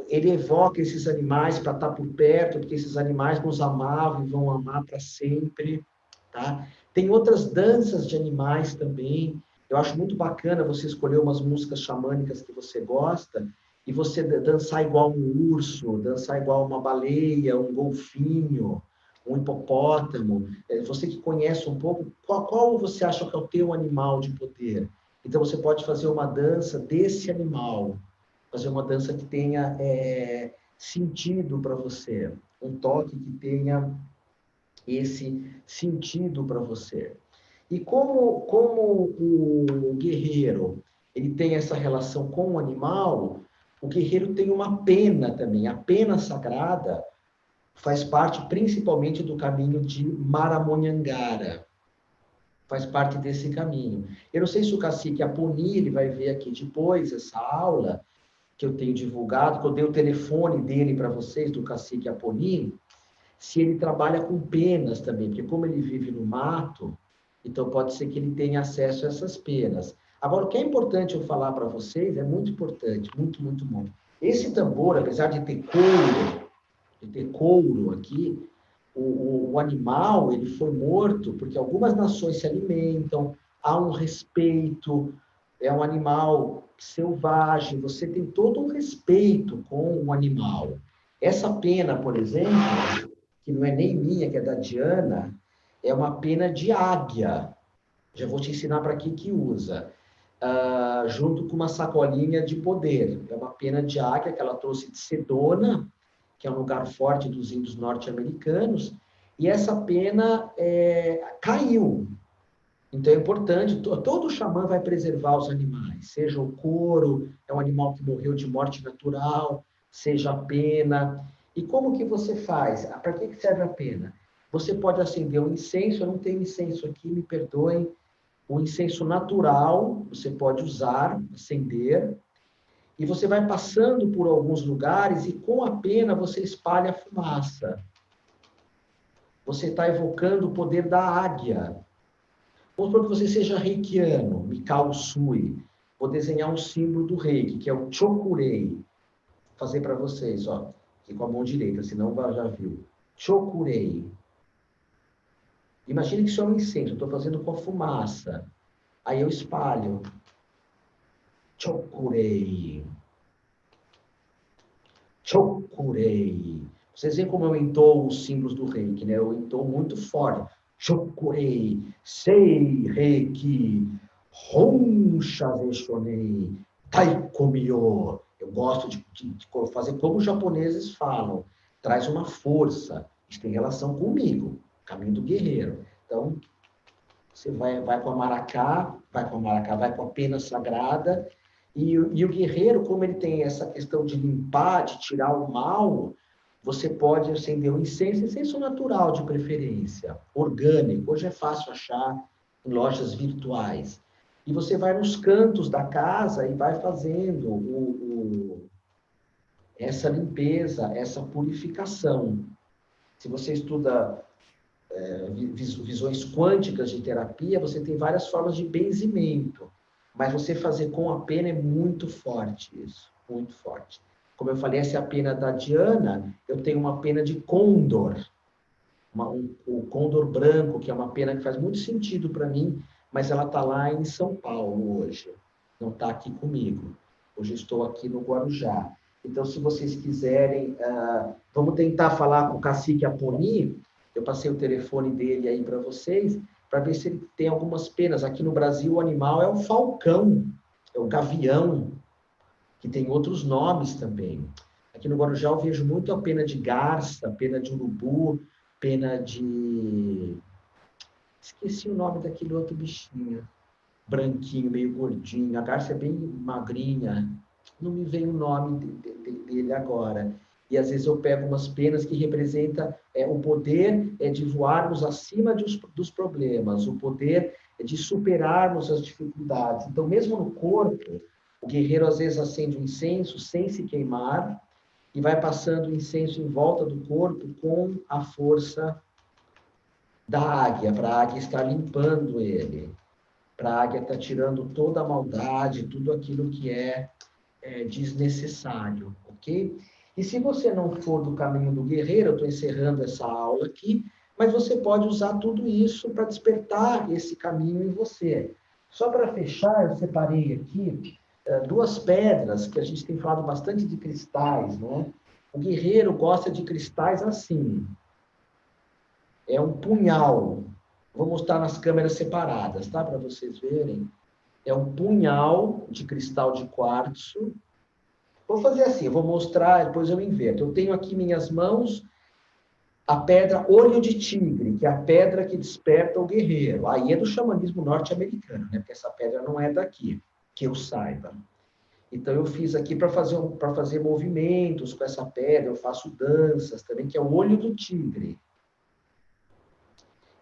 Ele evoca esses animais para estar por perto, porque esses animais nos amavam e vão amar para sempre. Tá? Tem outras danças de animais também. Eu acho muito bacana você escolher umas músicas xamânicas que você gosta e você dançar igual um urso, dançar igual uma baleia, um golfinho, um hipopótamo. Você que conhece um pouco, qual você acha que é o teu animal de poder? Então você pode fazer uma dança desse animal, fazer uma dança que tenha sentido para você, um toque que tenha esse sentido para você. E como o guerreiro ele tem essa relação com o animal, o guerreiro tem uma pena também. A pena sagrada faz parte principalmente do caminho de Maramonhangara. Faz parte desse caminho. Eu não sei se o cacique Aponi, ele vai ver aqui depois essa aula que eu tenho divulgado, que eu dei o telefone dele para vocês, do cacique Aponi, se ele trabalha com penas também, porque como ele vive no mato, então pode ser que ele tenha acesso a essas penas. Agora, o que é importante eu falar para vocês, é muito importante, muito, muito bom. Esse tambor, apesar de ter couro aqui, o animal, ele foi morto porque algumas nações se alimentam, há um respeito, é um animal selvagem, você tem todo um respeito com o animal. Essa pena, por exemplo, que não é nem minha, que é da Diana, é uma pena de águia. Já vou te ensinar para que usa. Junto com uma sacolinha de poder. É uma pena de águia que ela trouxe de Sedona, que é um lugar forte dos índios norte-americanos, e essa pena caiu. Então é importante, todo xamã vai preservar os animais, seja o couro, é um animal que morreu de morte natural, seja a pena. E como que você faz? Para que serve a pena? Você pode acender um incenso, eu não tenho incenso aqui, me perdoem. O incenso natural, você pode usar, acender, e você vai passando por alguns lugares e com a pena você espalha a fumaça. Você está evocando o poder da águia. Vamos supor que você seja reikiano, Mikao Usui. Vou desenhar um símbolo do reiki, que é o Chokurei. Vou fazer para vocês, ó, aqui com a mão direita, senão já viu. Chokurei. Imagine que isso é um incêndio, eu estou fazendo com a fumaça. Aí eu espalho. Chokurei. Chokurei. Vocês veem como eu entoo os símbolos do reiki, né? Eu entoo muito forte. Chokurei, sei reiki, honsha veshonei, taikomyo. Eu gosto de fazer como os japoneses falam. Traz uma força. Isso tem relação comigo, caminho do guerreiro. Então, você vai com a maracá, vai com a pena sagrada, e o guerreiro, como ele tem essa questão de limpar, de tirar o mal, você pode acender um incenso natural de preferência, orgânico. Hoje é fácil achar em lojas virtuais. E você vai nos cantos da casa e vai fazendo essa limpeza, essa purificação. Se você estuda visões quânticas de terapia, você tem várias formas de benzimento. Mas você fazer com a pena é muito forte isso, muito forte. Como eu falei, essa é a pena da Diana, eu tenho uma pena de côndor, o côndor branco, que é uma pena que faz muito sentido para mim, mas ela está lá em São Paulo hoje, não está aqui comigo. Hoje eu estou aqui no Guarujá. Então, se vocês quiserem, vamos tentar falar com o cacique Aponi. Eu passei o telefone dele aí para vocês, para ver se ele tem algumas penas. Aqui no Brasil, o animal é o falcão, é o gavião, que tem outros nomes também. Aqui no Guarujá eu vejo muito a pena de garça, pena de urubu, pena de... Esqueci o nome daquele outro bichinho. Branquinho, meio gordinho. A garça é bem magrinha. Não me vem o nome dele agora. E às vezes eu pego umas penas que representam o poder de voarmos acima dos problemas, o poder de superarmos as dificuldades. Então, mesmo no corpo, o guerreiro às vezes acende um incenso sem se queimar e vai passando o incenso em volta do corpo com a força da águia, para a águia estar limpando ele, para a águia estar tirando toda a maldade, tudo aquilo que é desnecessário, ok? E se você não for do caminho do guerreiro, eu estou encerrando essa aula aqui, mas você pode usar tudo isso para despertar esse caminho em você. Só para fechar, eu separei aqui duas pedras, que a gente tem falado bastante de cristais, né? O guerreiro gosta de cristais assim. É um punhal. Vou mostrar nas câmeras separadas, tá? Para vocês verem. É um punhal de cristal de quartzo. Vou fazer assim, eu vou mostrar, depois eu inverto. Eu tenho aqui em minhas mãos a pedra olho de tigre, que é a pedra que desperta o guerreiro. Aí é do xamanismo norte-americano, né? Porque essa pedra não é daqui, que eu saiba. Então eu fiz aqui para fazer movimentos com essa pedra, eu faço danças também, que é o olho do tigre.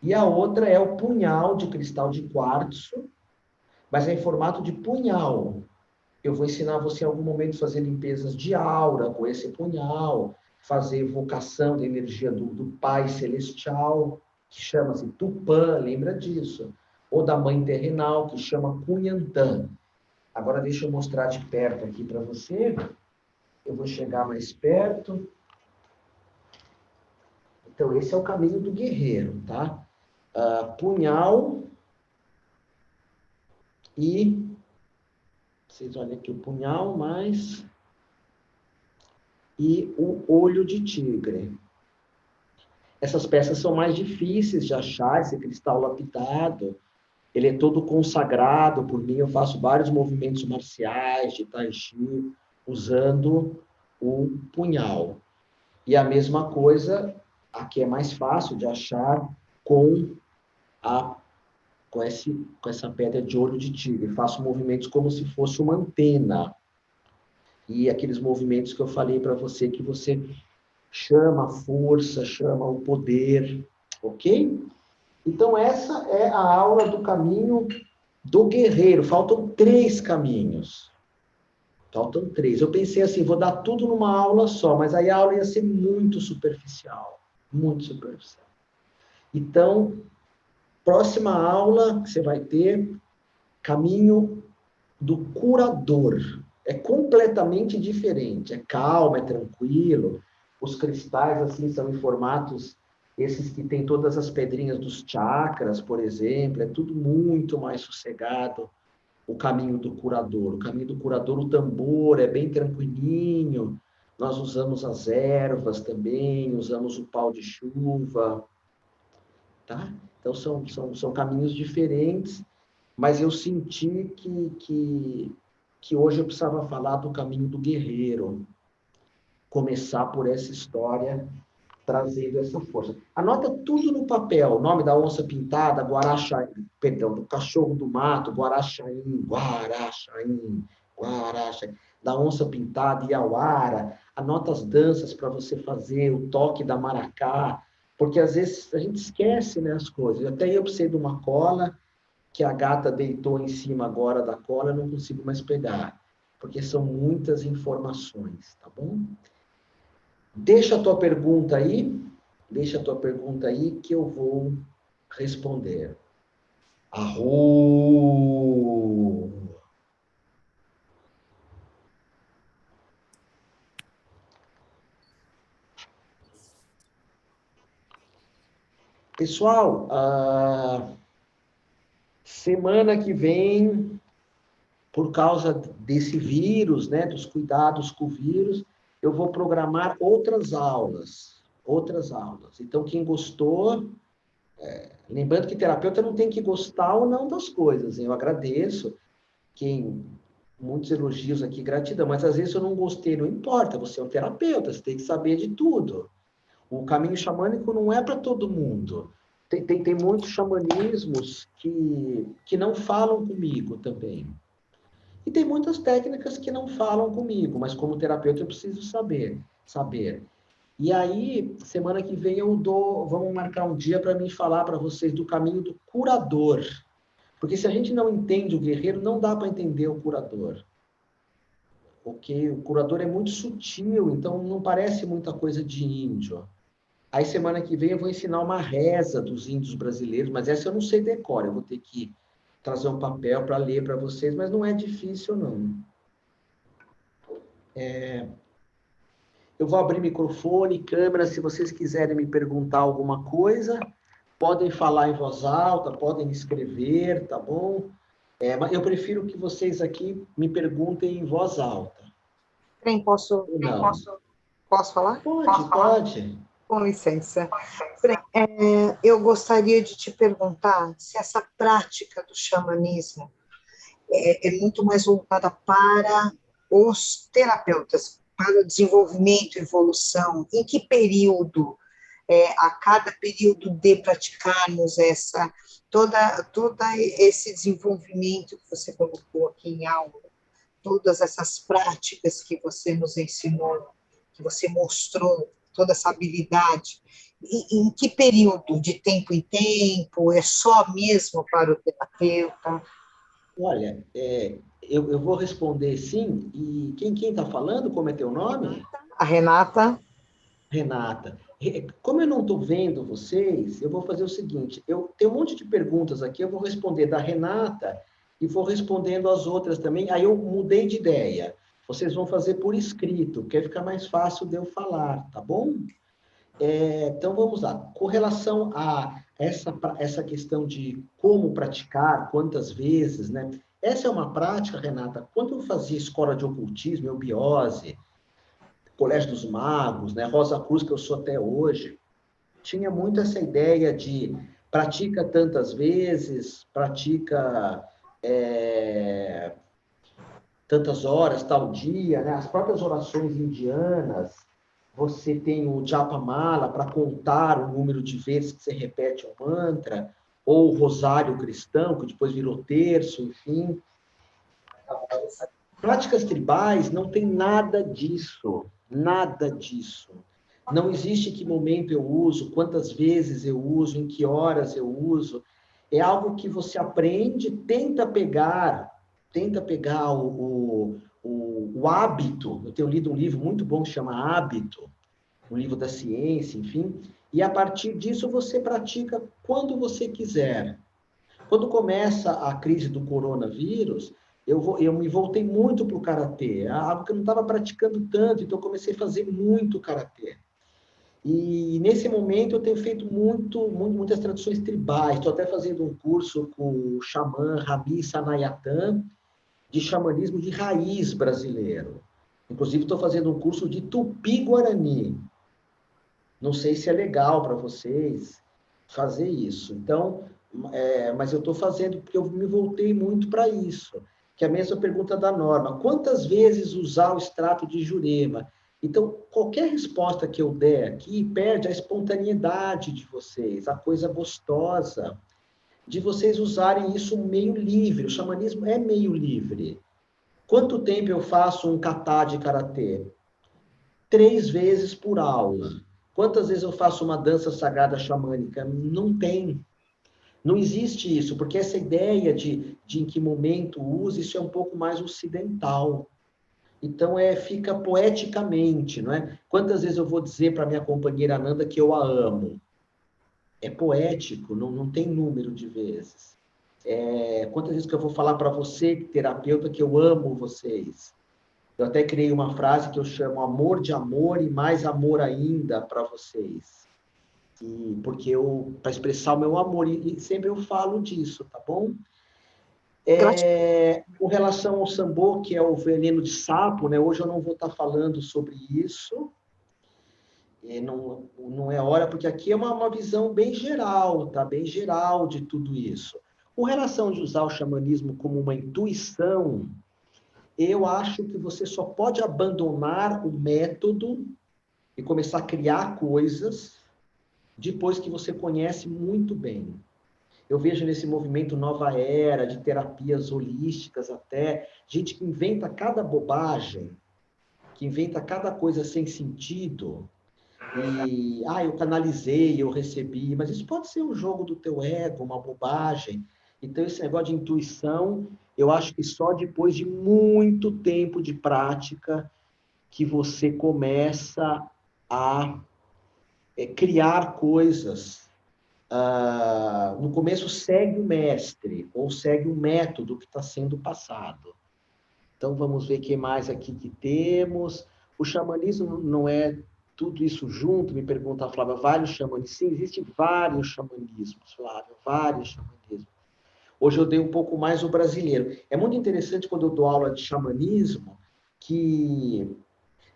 E a outra é o punhal de cristal de quartzo, mas é em formato de punhal. Eu vou ensinar você em algum momento a fazer limpezas de aura com esse punhal, fazer evocação da energia do Pai Celestial, que chama-se Tupã, lembra disso? Ou da Mãe Terrenal, que chama Cunhantã. Agora deixa eu mostrar de perto aqui para você. Eu vou chegar mais perto. Então, esse é o caminho do guerreiro, tá? Punhal e... Vocês olhem aqui o punhal, mais... E o olho de tigre. Essas peças são mais difíceis de achar, esse cristal lapidado. Ele é todo consagrado por mim. Eu faço vários movimentos marciais de tai chi, usando o punhal. E a mesma coisa, aqui é mais fácil de achar com essa pedra de olho de tigre. Faço movimentos como se fosse uma antena. E aqueles movimentos que eu falei para você, que você chama a força, chama o poder, ok? Então, essa é a aula do caminho do guerreiro. Faltam 3 caminhos. Faltam 3. Eu pensei assim, vou dar tudo numa aula só, mas aí a aula ia ser muito superficial. Muito superficial. Então, próxima aula que você vai ter, caminho do curador. É completamente diferente. É calmo, é tranquilo. Os cristais, assim, são em formatos, esses que tem todas as pedrinhas dos chakras, por exemplo. É tudo muito mais sossegado. O caminho do curador. O caminho do curador, o tambor é bem tranquilinho. Nós usamos as ervas também, usamos o pau de chuva, tá? Então, são caminhos diferentes, mas eu senti que hoje eu precisava falar do caminho do guerreiro, começar por essa história, trazendo essa força. Anota tudo no papel, o nome da onça pintada, Guaraxaim, perdão, do cachorro do mato, Guaraxaim, Guaraxaim, Guaraxaim, da onça pintada, Iauara, anota as danças para você fazer, o toque da maracá, porque às vezes a gente esquece, né, as coisas. Até eu precisei de uma cola, que a gata deitou em cima agora da cola, eu não consigo mais pegar, porque são muitas informações, tá bom? Deixa a tua pergunta aí que eu vou responder. Arro! Pessoal, semana que vem, por causa desse vírus, né, dos cuidados com o vírus, eu vou programar outras aulas. Então, quem gostou, lembrando que terapeuta não tem que gostar ou não das coisas, hein? Eu agradeço muitos elogios aqui, gratidão, mas às vezes eu não gostei, não importa, você é um terapeuta, você tem que saber de tudo. O caminho xamânico não é para todo mundo. Tem muitos xamanismos que não falam comigo também. E tem muitas técnicas que não falam comigo, mas como terapeuta eu preciso saber. E aí, semana que vem vamos marcar um dia para mim falar para vocês do caminho do curador. Porque se a gente não entende o guerreiro, não dá para entender o curador. Porque o curador é muito sutil, então não parece muita coisa de índio. Aí semana que vem eu vou ensinar uma reza dos índios brasileiros, mas essa eu não sei decora, eu vou ter que trazer um papel para ler para vocês, mas não é difícil não. Eu vou abrir microfone, câmera, se vocês quiserem me perguntar alguma coisa, podem falar em voz alta, podem escrever, tá bom? Mas eu prefiro que vocês aqui me perguntem em voz alta. Bem, posso falar? Pode. Com licença. Bem, eu gostaria de te perguntar se essa prática do xamanismo é muito mais voltada para os terapeutas para desenvolvimento e evolução, em que período, a cada período de praticarmos todo esse desenvolvimento que você colocou aqui em aula, todas essas práticas que você nos ensinou, que você mostrou, toda essa habilidade, em que período, de tempo em tempo, é só mesmo para o terapeuta? Olha, eu vou responder sim, e quem está falando, como é teu nome? A Renata, Renata. Como eu não estou vendo vocês, eu vou fazer o seguinte, eu tenho um monte de perguntas aqui, eu vou responder da Renata e vou respondendo as outras também, aí eu mudei de ideia. Vocês vão fazer por escrito, porque aí fica mais fácil de eu falar, tá bom? Então, vamos lá. Com relação a essa questão de como praticar, quantas vezes, né? Essa é uma prática, Renata, quando eu fazia escola de ocultismo, eubiose, Colégio dos Magos, né? Rosa Cruz, que eu sou até hoje, tinha muito essa ideia de pratica tantas vezes, pratica tantas horas, tal dia, né? As próprias orações indianas, você tem o Japamala para contar o número de vezes que você repete o mantra, ou o rosário cristão, que depois virou terço, enfim. Práticas tribais não tem nada disso, nada disso. Não existe que momento eu uso, quantas vezes eu uso, em que horas eu uso. É algo que você aprende, tenta pegar o hábito. Eu tenho lido um livro muito bom que chama Hábito, um livro da ciência, enfim, e a partir disso você pratica quando você quiser. Quando começa a crise do coronavírus, eu me voltei muito para o karatê, algo que eu não estava praticando tanto, então eu comecei a fazer muito karatê. E nesse momento eu tenho feito muitas tradições tribais. Estou até fazendo um curso com o xamã Rami Sanayatan, de xamanismo de raiz brasileiro. Inclusive, estou fazendo um curso de Tupi-Guarani. Não sei se é legal para vocês fazer isso. Então, mas eu estou fazendo porque eu me voltei muito para isso. Que é a mesma pergunta da Norma. Quantas vezes usar o extrato de Jurema? Então, qualquer resposta que eu der aqui perde a espontaneidade de vocês, a coisa gostosa de vocês usarem isso meio livre. O xamanismo é meio livre. Quanto tempo eu faço um kata de karatê? 3 vezes por aula. Quantas vezes eu faço uma dança sagrada xamânica? Não tem. Não existe isso, porque essa ideia de em que momento usa, isso é um pouco mais ocidental. Então, fica poeticamente, não é? Quantas vezes eu vou dizer para minha companheira Ananda que eu a amo? É poético, não tem número de vezes. Quantas vezes que eu vou falar para você, terapeuta, que eu amo vocês? Eu até criei uma frase que eu chamo amor de amor e mais amor ainda para vocês. Porque para expressar o meu amor, e sempre eu falo disso, tá bom? Com relação ao sambô, que é o veneno de sapo, né? Hoje eu não vou estar falando sobre isso, não é hora, porque aqui é uma visão bem geral, tá? Bem geral de tudo isso. Com relação de usar o xamanismo como uma intuição, eu acho que você só pode abandonar o método e começar a criar coisas depois que você conhece muito bem. Eu vejo nesse movimento nova era, de terapias holísticas até, gente que inventa cada bobagem, que inventa cada coisa sem sentido, e, eu canalizei, eu recebi, mas isso pode ser um jogo do teu ego, uma bobagem. Então, esse negócio de intuição, eu acho que só depois de muito tempo de prática que você começa a criar coisas. No começo, segue o mestre, ou segue o método que está sendo passado. Então, vamos ver o que mais aqui que temos. O xamanismo não é tudo isso junto, me pergunta a Flávia, vários xamanismos. Sim, existem vários xamanismos, Flávia, vários xamanismos. Hoje eu dei um pouco mais o brasileiro. É muito interessante quando eu dou aula de xamanismo, que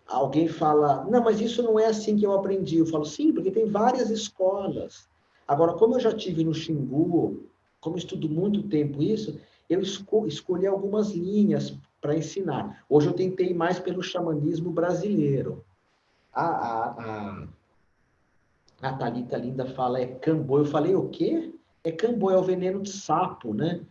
alguém fala, não, mas isso não é assim que eu aprendi. Eu falo, sim, porque tem várias escolas. Agora, como eu já tive no Xingu, como eu estudo muito tempo isso, eu escolhi algumas linhas para ensinar. Hoje eu tentei mais pelo xamanismo brasileiro. A Thalita Linda fala, é cambô. Eu falei, o quê? É cambô, é o veneno de sapo, né?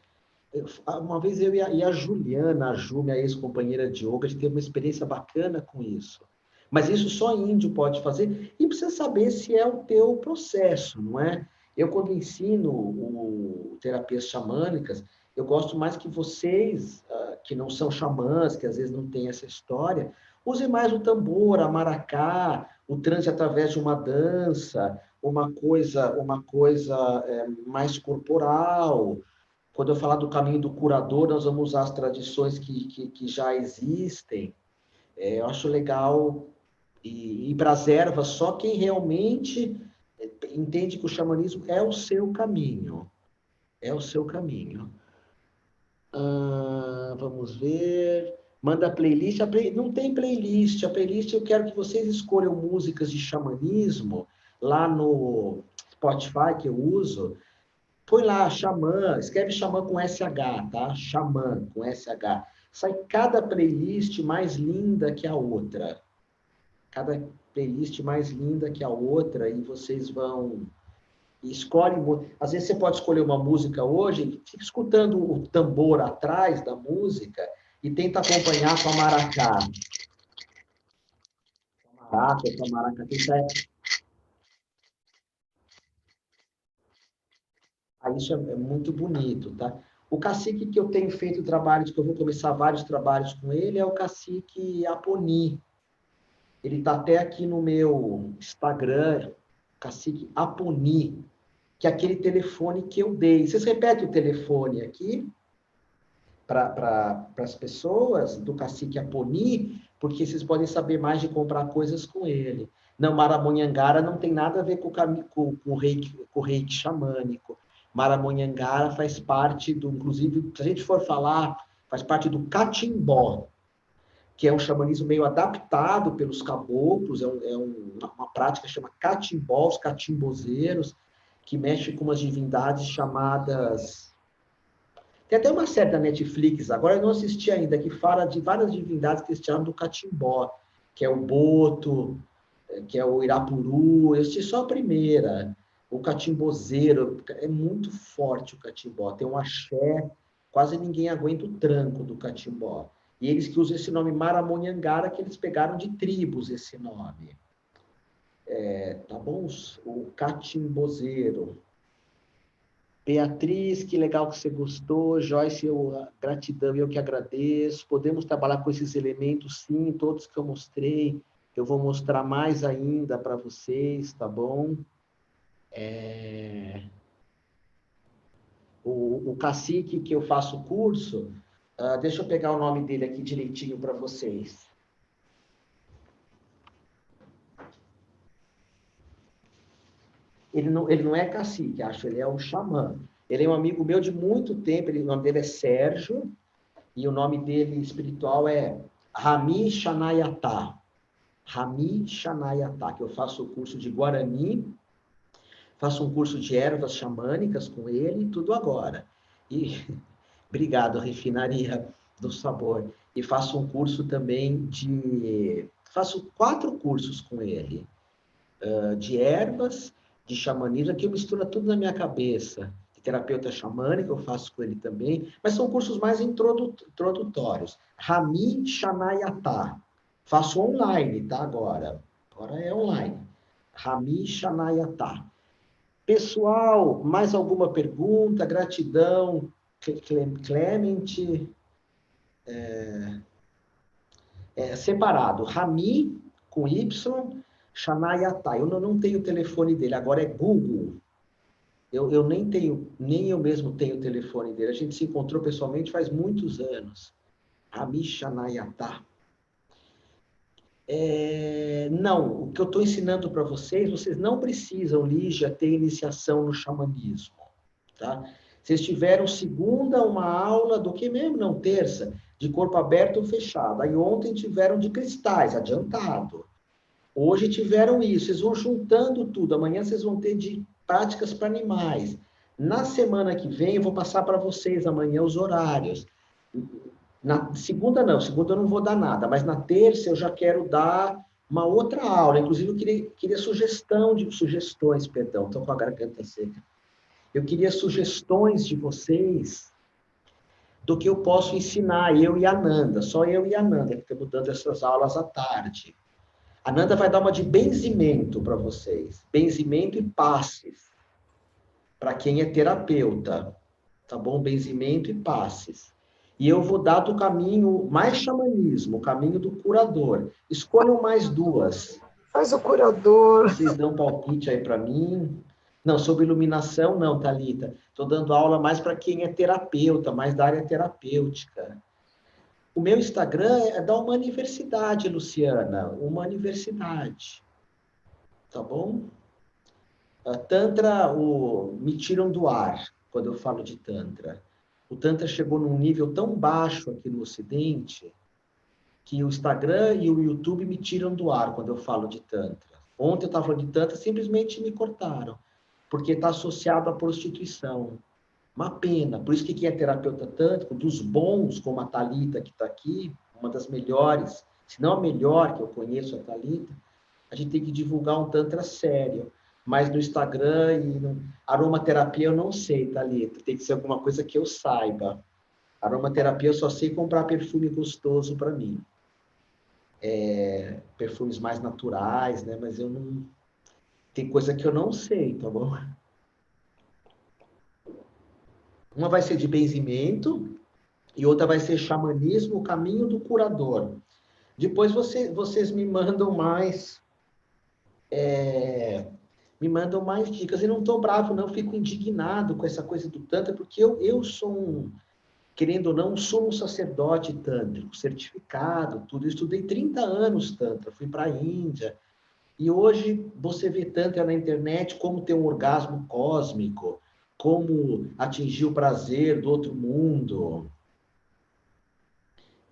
Uma vez eu e a Juliana, a Ju, minha ex-companheira de yoga, a gente teve uma experiência bacana com isso. Mas isso só índio pode fazer, e precisa saber se é o teu processo, não é? Eu, quando ensino terapias xamânicas, eu gosto mais que vocês, que não são xamãs, que às vezes não têm essa história, usem mais o tambor, a maracá, o transe através de uma dança, uma coisa mais corporal. Quando eu falar do caminho do curador, nós vamos usar as tradições que já existem. Eu acho legal ir para as ervas, só quem realmente entende que o xamanismo é o seu caminho. É o seu caminho. Vamos ver. Manda playlist. Não tem playlist. A playlist eu quero que vocês escolham músicas de xamanismo lá no Spotify que eu uso. Põe lá, xamã, escreve xamã com SH, tá? Xamã com SH. Sai cada playlist mais linda que a outra. Cada playlist mais linda que a outra, e vocês vão... Escolhe, às vezes você pode escolher uma música hoje, fica escutando o tambor atrás da música e tenta acompanhar com a maracá. Com a maracá, tenta... Isso é muito bonito, tá? O cacique que eu tenho feito trabalhos, que eu vou começar vários trabalhos com ele, é o cacique Aponi. Ele está até aqui no meu Instagram, cacique Aponi, que é aquele telefone que eu dei. Vocês repetem o telefone aqui para as pessoas do cacique Aponi, porque vocês podem saber mais de comprar coisas com ele. Não, Maramonhangara não tem nada a ver com o reiki xamânico. Maramonhangara faz parte do, inclusive, se a gente for falar, faz parte do catimbó, que é um xamanismo meio adaptado pelos caboclos, uma prática que chama catimbó, os catimbozeiros, que mexe com umas divindades chamadas... Tem até uma série da Netflix, agora eu não assisti ainda, que fala de várias divindades que eles chamam do catimbó, que é o Boto, que é o Irapuru. Eu assisti só a primeira, o catimbozeiro. É muito forte o catimbó, tem um axé, quase ninguém aguenta o tranco do catimbó. E eles que usam esse nome Maramonhangara, que eles pegaram de tribos esse nome. Tá bom? O catimbozeiro. Beatriz, que legal que você gostou. Joyce, gratidão, eu que agradeço. Podemos trabalhar com esses elementos, sim, todos que eu mostrei. Eu vou mostrar mais ainda para vocês, tá bom? O cacique que eu faço o curso, deixa eu pegar o nome dele aqui direitinho para vocês. Ele não é cacique, acho, ele é um xamã. Ele é um amigo meu de muito tempo, o nome dele é Sérgio, e o nome dele espiritual é Rami Shanayatá. Rami Shanayatá, que eu faço o curso de Guarani, faço um curso de ervas xamânicas com ele, tudo agora. E obrigado, refinaria do sabor. E faço um curso também faço 4 cursos com ele, de ervas, de xamanismo, que eu misturo tudo na minha cabeça. De terapeuta xamânica, eu faço com ele também, mas são cursos mais introdutórios. Rami Shanayatá. Faço online, tá? Agora é online. Rami Shanayatá. Pessoal, mais alguma pergunta? Gratidão. Clemente. Separado. Rami, com Y, Shanayatá. Eu não tenho o telefone dele, agora é Google. Eu nem eu mesmo tenho o telefone dele. A gente se encontrou pessoalmente faz muitos anos. Rami Shanayatá. Não, o que eu estou ensinando para vocês não precisam, Lígia, ter iniciação no xamanismo. Tá? Vocês tiveram segunda uma aula do que mesmo? Não, terça, de corpo aberto ou fechado. Aí ontem tiveram de cristais, adiantado. Hoje tiveram isso, vocês vão juntando tudo. Amanhã vocês vão ter de práticas para animais. Na semana que vem, eu vou passar para vocês amanhã os horários. Na segunda não, segunda eu não vou dar nada, mas na terça eu já quero dar uma outra aula. Inclusive, eu queria sugestões, perdão, estou com a garganta seca. Eu queria sugestões de vocês do que eu posso ensinar, eu e a Nanda, só eu e a Nanda, que estamos dando essas aulas à tarde. A Nanda vai dar uma de benzimento para vocês, benzimento e passes, para quem é terapeuta, tá bom? Benzimento e passes. E eu vou dar do caminho mais xamanismo, o caminho do curador. Escolham mais duas. Faz o curador. Vocês dão palpite aí para mim. Não, sobre iluminação não, Thalita. Estou dando aula mais para quem é terapeuta, mais da área terapêutica. O meu Instagram é da uma universidade, Luciana. Uma universidade. Tá bom? Tantra, me tiram do ar quando eu falo de Tantra. O Tantra chegou num nível tão baixo aqui no Ocidente que o Instagram e o YouTube me tiram do ar quando eu falo de Tantra. Ontem eu estava falando de Tantra, simplesmente me cortaram, porque está associado à prostituição. Uma pena. Por isso que quem é terapeuta tântrico, dos bons, como a Thalita, que está aqui, uma das melhores, se não a melhor que eu conheço, a Thalita, a gente tem que divulgar um Tantra sério. Mas no Instagram e no aromaterapia eu não sei, Thalita. Tem que ser alguma coisa que eu saiba. Aromaterapia eu só sei comprar perfume gostoso para mim. Perfumes mais naturais, né? Mas eu não... Tem coisa que eu não sei, tá bom? Uma vai ser de benzimento e outra vai ser xamanismo, o caminho do curador. Depois vocês me mandam mais... me mandam mais dicas. E não estou bravo, não. Fico indignado com essa coisa do Tantra, porque eu sou querendo ou não, sou um sacerdote tântrico, certificado, tudo. Eu estudei 30 anos Tantra, fui para a Índia. E hoje você vê Tantra na internet, como ter um orgasmo cósmico, como atingir o prazer do outro mundo.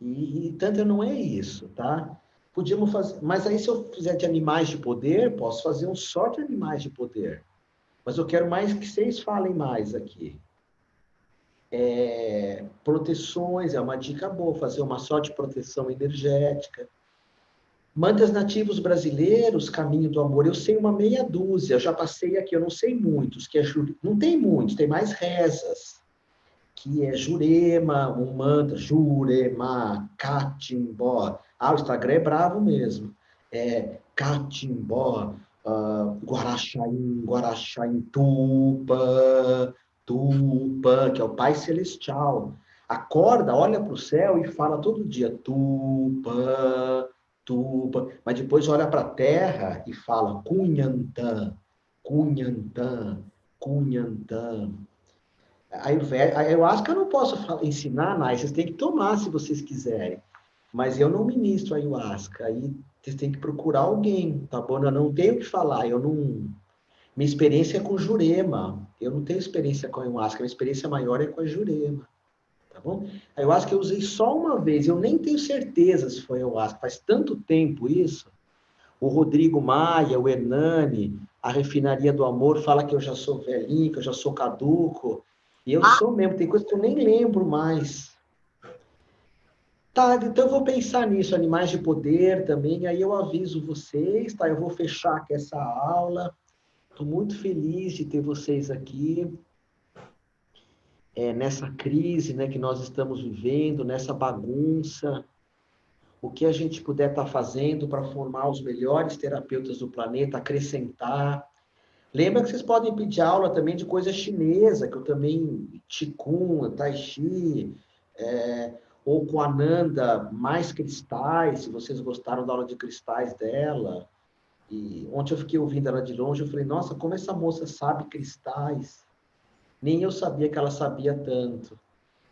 E Tantra não é isso, tá? Podíamos fazer, mas aí se eu fizer de animais de poder, posso fazer um só de animais de poder. Mas eu quero mais que vocês falem mais aqui. Proteções, é uma dica boa, fazer uma só de proteção energética. Mantras nativos brasileiros, caminho do amor, eu sei uma meia dúzia, eu já passei aqui, eu não sei muitos, não tem muitos, tem mais rezas, que é Jurema, um mantra, Jurema, Catimbó. O Instagram é bravo mesmo. Catimbó, Guaraxaim, Guaraxaim, Tupa, que é o Pai Celestial. Acorda, olha para o céu e fala todo dia, Tupa, Tupa. Mas depois olha para a terra e fala, Cunhantã, Cunhantã, Cunhantã. A ayahuasca eu não posso ensinar, mas vocês têm que tomar se vocês quiserem. Mas eu não ministro ayahuasca. Aí vocês têm que procurar alguém, tá bom? Eu não tenho o que falar. Minha experiência é com Jurema. Eu não tenho experiência com ayahuasca. Minha experiência maior é com a Jurema. Tá bom? A ayahuasca eu usei só uma vez. Eu nem tenho certeza se foi ayahuasca. Faz tanto tempo isso. O Rodrigo Maia, o Hernani, a Refinaria do Amor fala que eu já sou velhinho, que eu já sou caduco. E eu sou mesmo. Tem coisa que eu nem lembro mais. Tá, então eu vou pensar nisso, animais de poder também, aí eu aviso vocês, tá? Eu vou fechar aqui essa aula. Estou muito feliz de ter vocês aqui, nessa crise, né, que nós estamos vivendo, nessa bagunça. O que a gente puder estar fazendo para formar os melhores terapeutas do planeta, acrescentar. Lembra que vocês podem pedir aula também de coisa chinesa, que eu também, Qigong, Tai Chi, ou com a Nanda, mais cristais, se vocês gostaram da aula de cristais dela. E ontem eu fiquei ouvindo ela de longe, eu falei, nossa, como essa moça sabe cristais. Nem eu sabia que ela sabia tanto.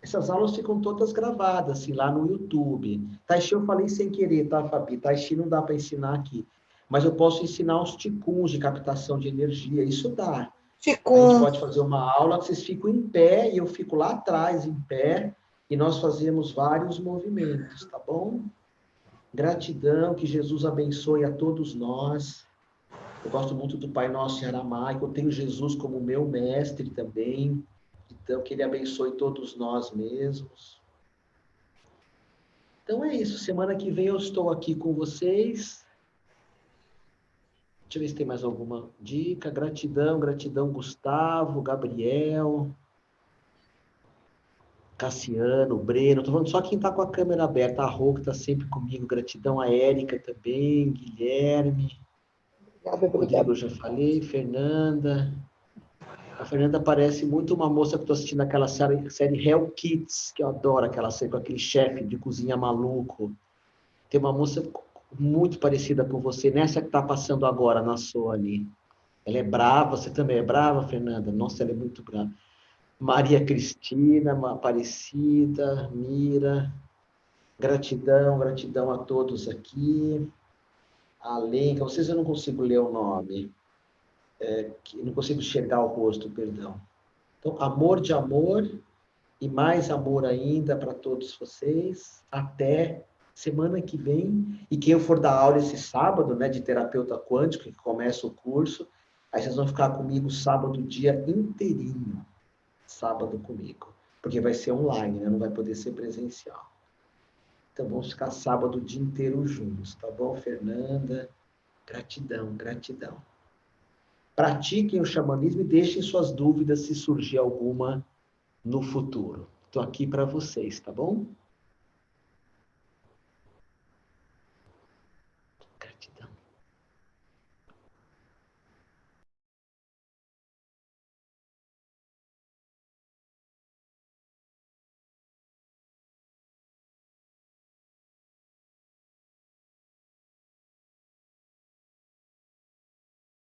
Essas aulas ficam todas gravadas, assim, lá no YouTube. Tai Chi eu falei sem querer, tá, Fabi? Tai Chi não dá para ensinar aqui. Mas eu posso ensinar os Qigong de captação de energia, isso dá. A gente pode fazer uma aula que vocês ficam em pé, e eu fico lá atrás, em pé, e nós fazemos vários movimentos, tá bom? Gratidão, que Jesus abençoe a todos nós. Eu gosto muito do Pai Nosso em aramaico, eu tenho Jesus como meu mestre também. Então, que Ele abençoe todos nós mesmos. Então é isso. Semana que vem eu estou aqui com vocês. Deixa eu ver se tem mais alguma dica. Gratidão, gratidão, Gustavo, Gabriel, Cassiano, Breno. Estou falando só quem está com a câmera aberta. A Rô, que está sempre comigo. Gratidão, a Érica também, Guilherme. Obrigada, Rodrigo, obrigada. eu já falei. Fernanda. A Fernanda parece muito uma moça que estou assistindo aquela série Hell Kids, que eu adoro aquela série com aquele chefe de cozinha maluco. Tem uma moça muito parecida com você, nessa que está passando agora na Sony. Ela é brava, você também é brava, Fernanda? Nossa, ela é muito brava. Maria Cristina, Aparecida, Mira, gratidão, gratidão a todos aqui. Além, que vocês eu não consigo ler o nome, não consigo enxergar o rosto, perdão. Então, amor de amor e mais amor ainda para todos vocês. Até semana que vem. E quem eu for dar aula esse sábado, né, de terapeuta quântico, que começa o curso, aí vocês vão ficar comigo sábado o dia inteirinho. Sábado comigo. Porque vai ser online, né? Não vai poder ser presencial. Então vamos ficar sábado o dia inteiro juntos, tá bom, Fernanda? Gratidão, gratidão. Pratiquem o xamanismo e deixem suas dúvidas se surgir alguma no futuro. Estou aqui para vocês, tá bom?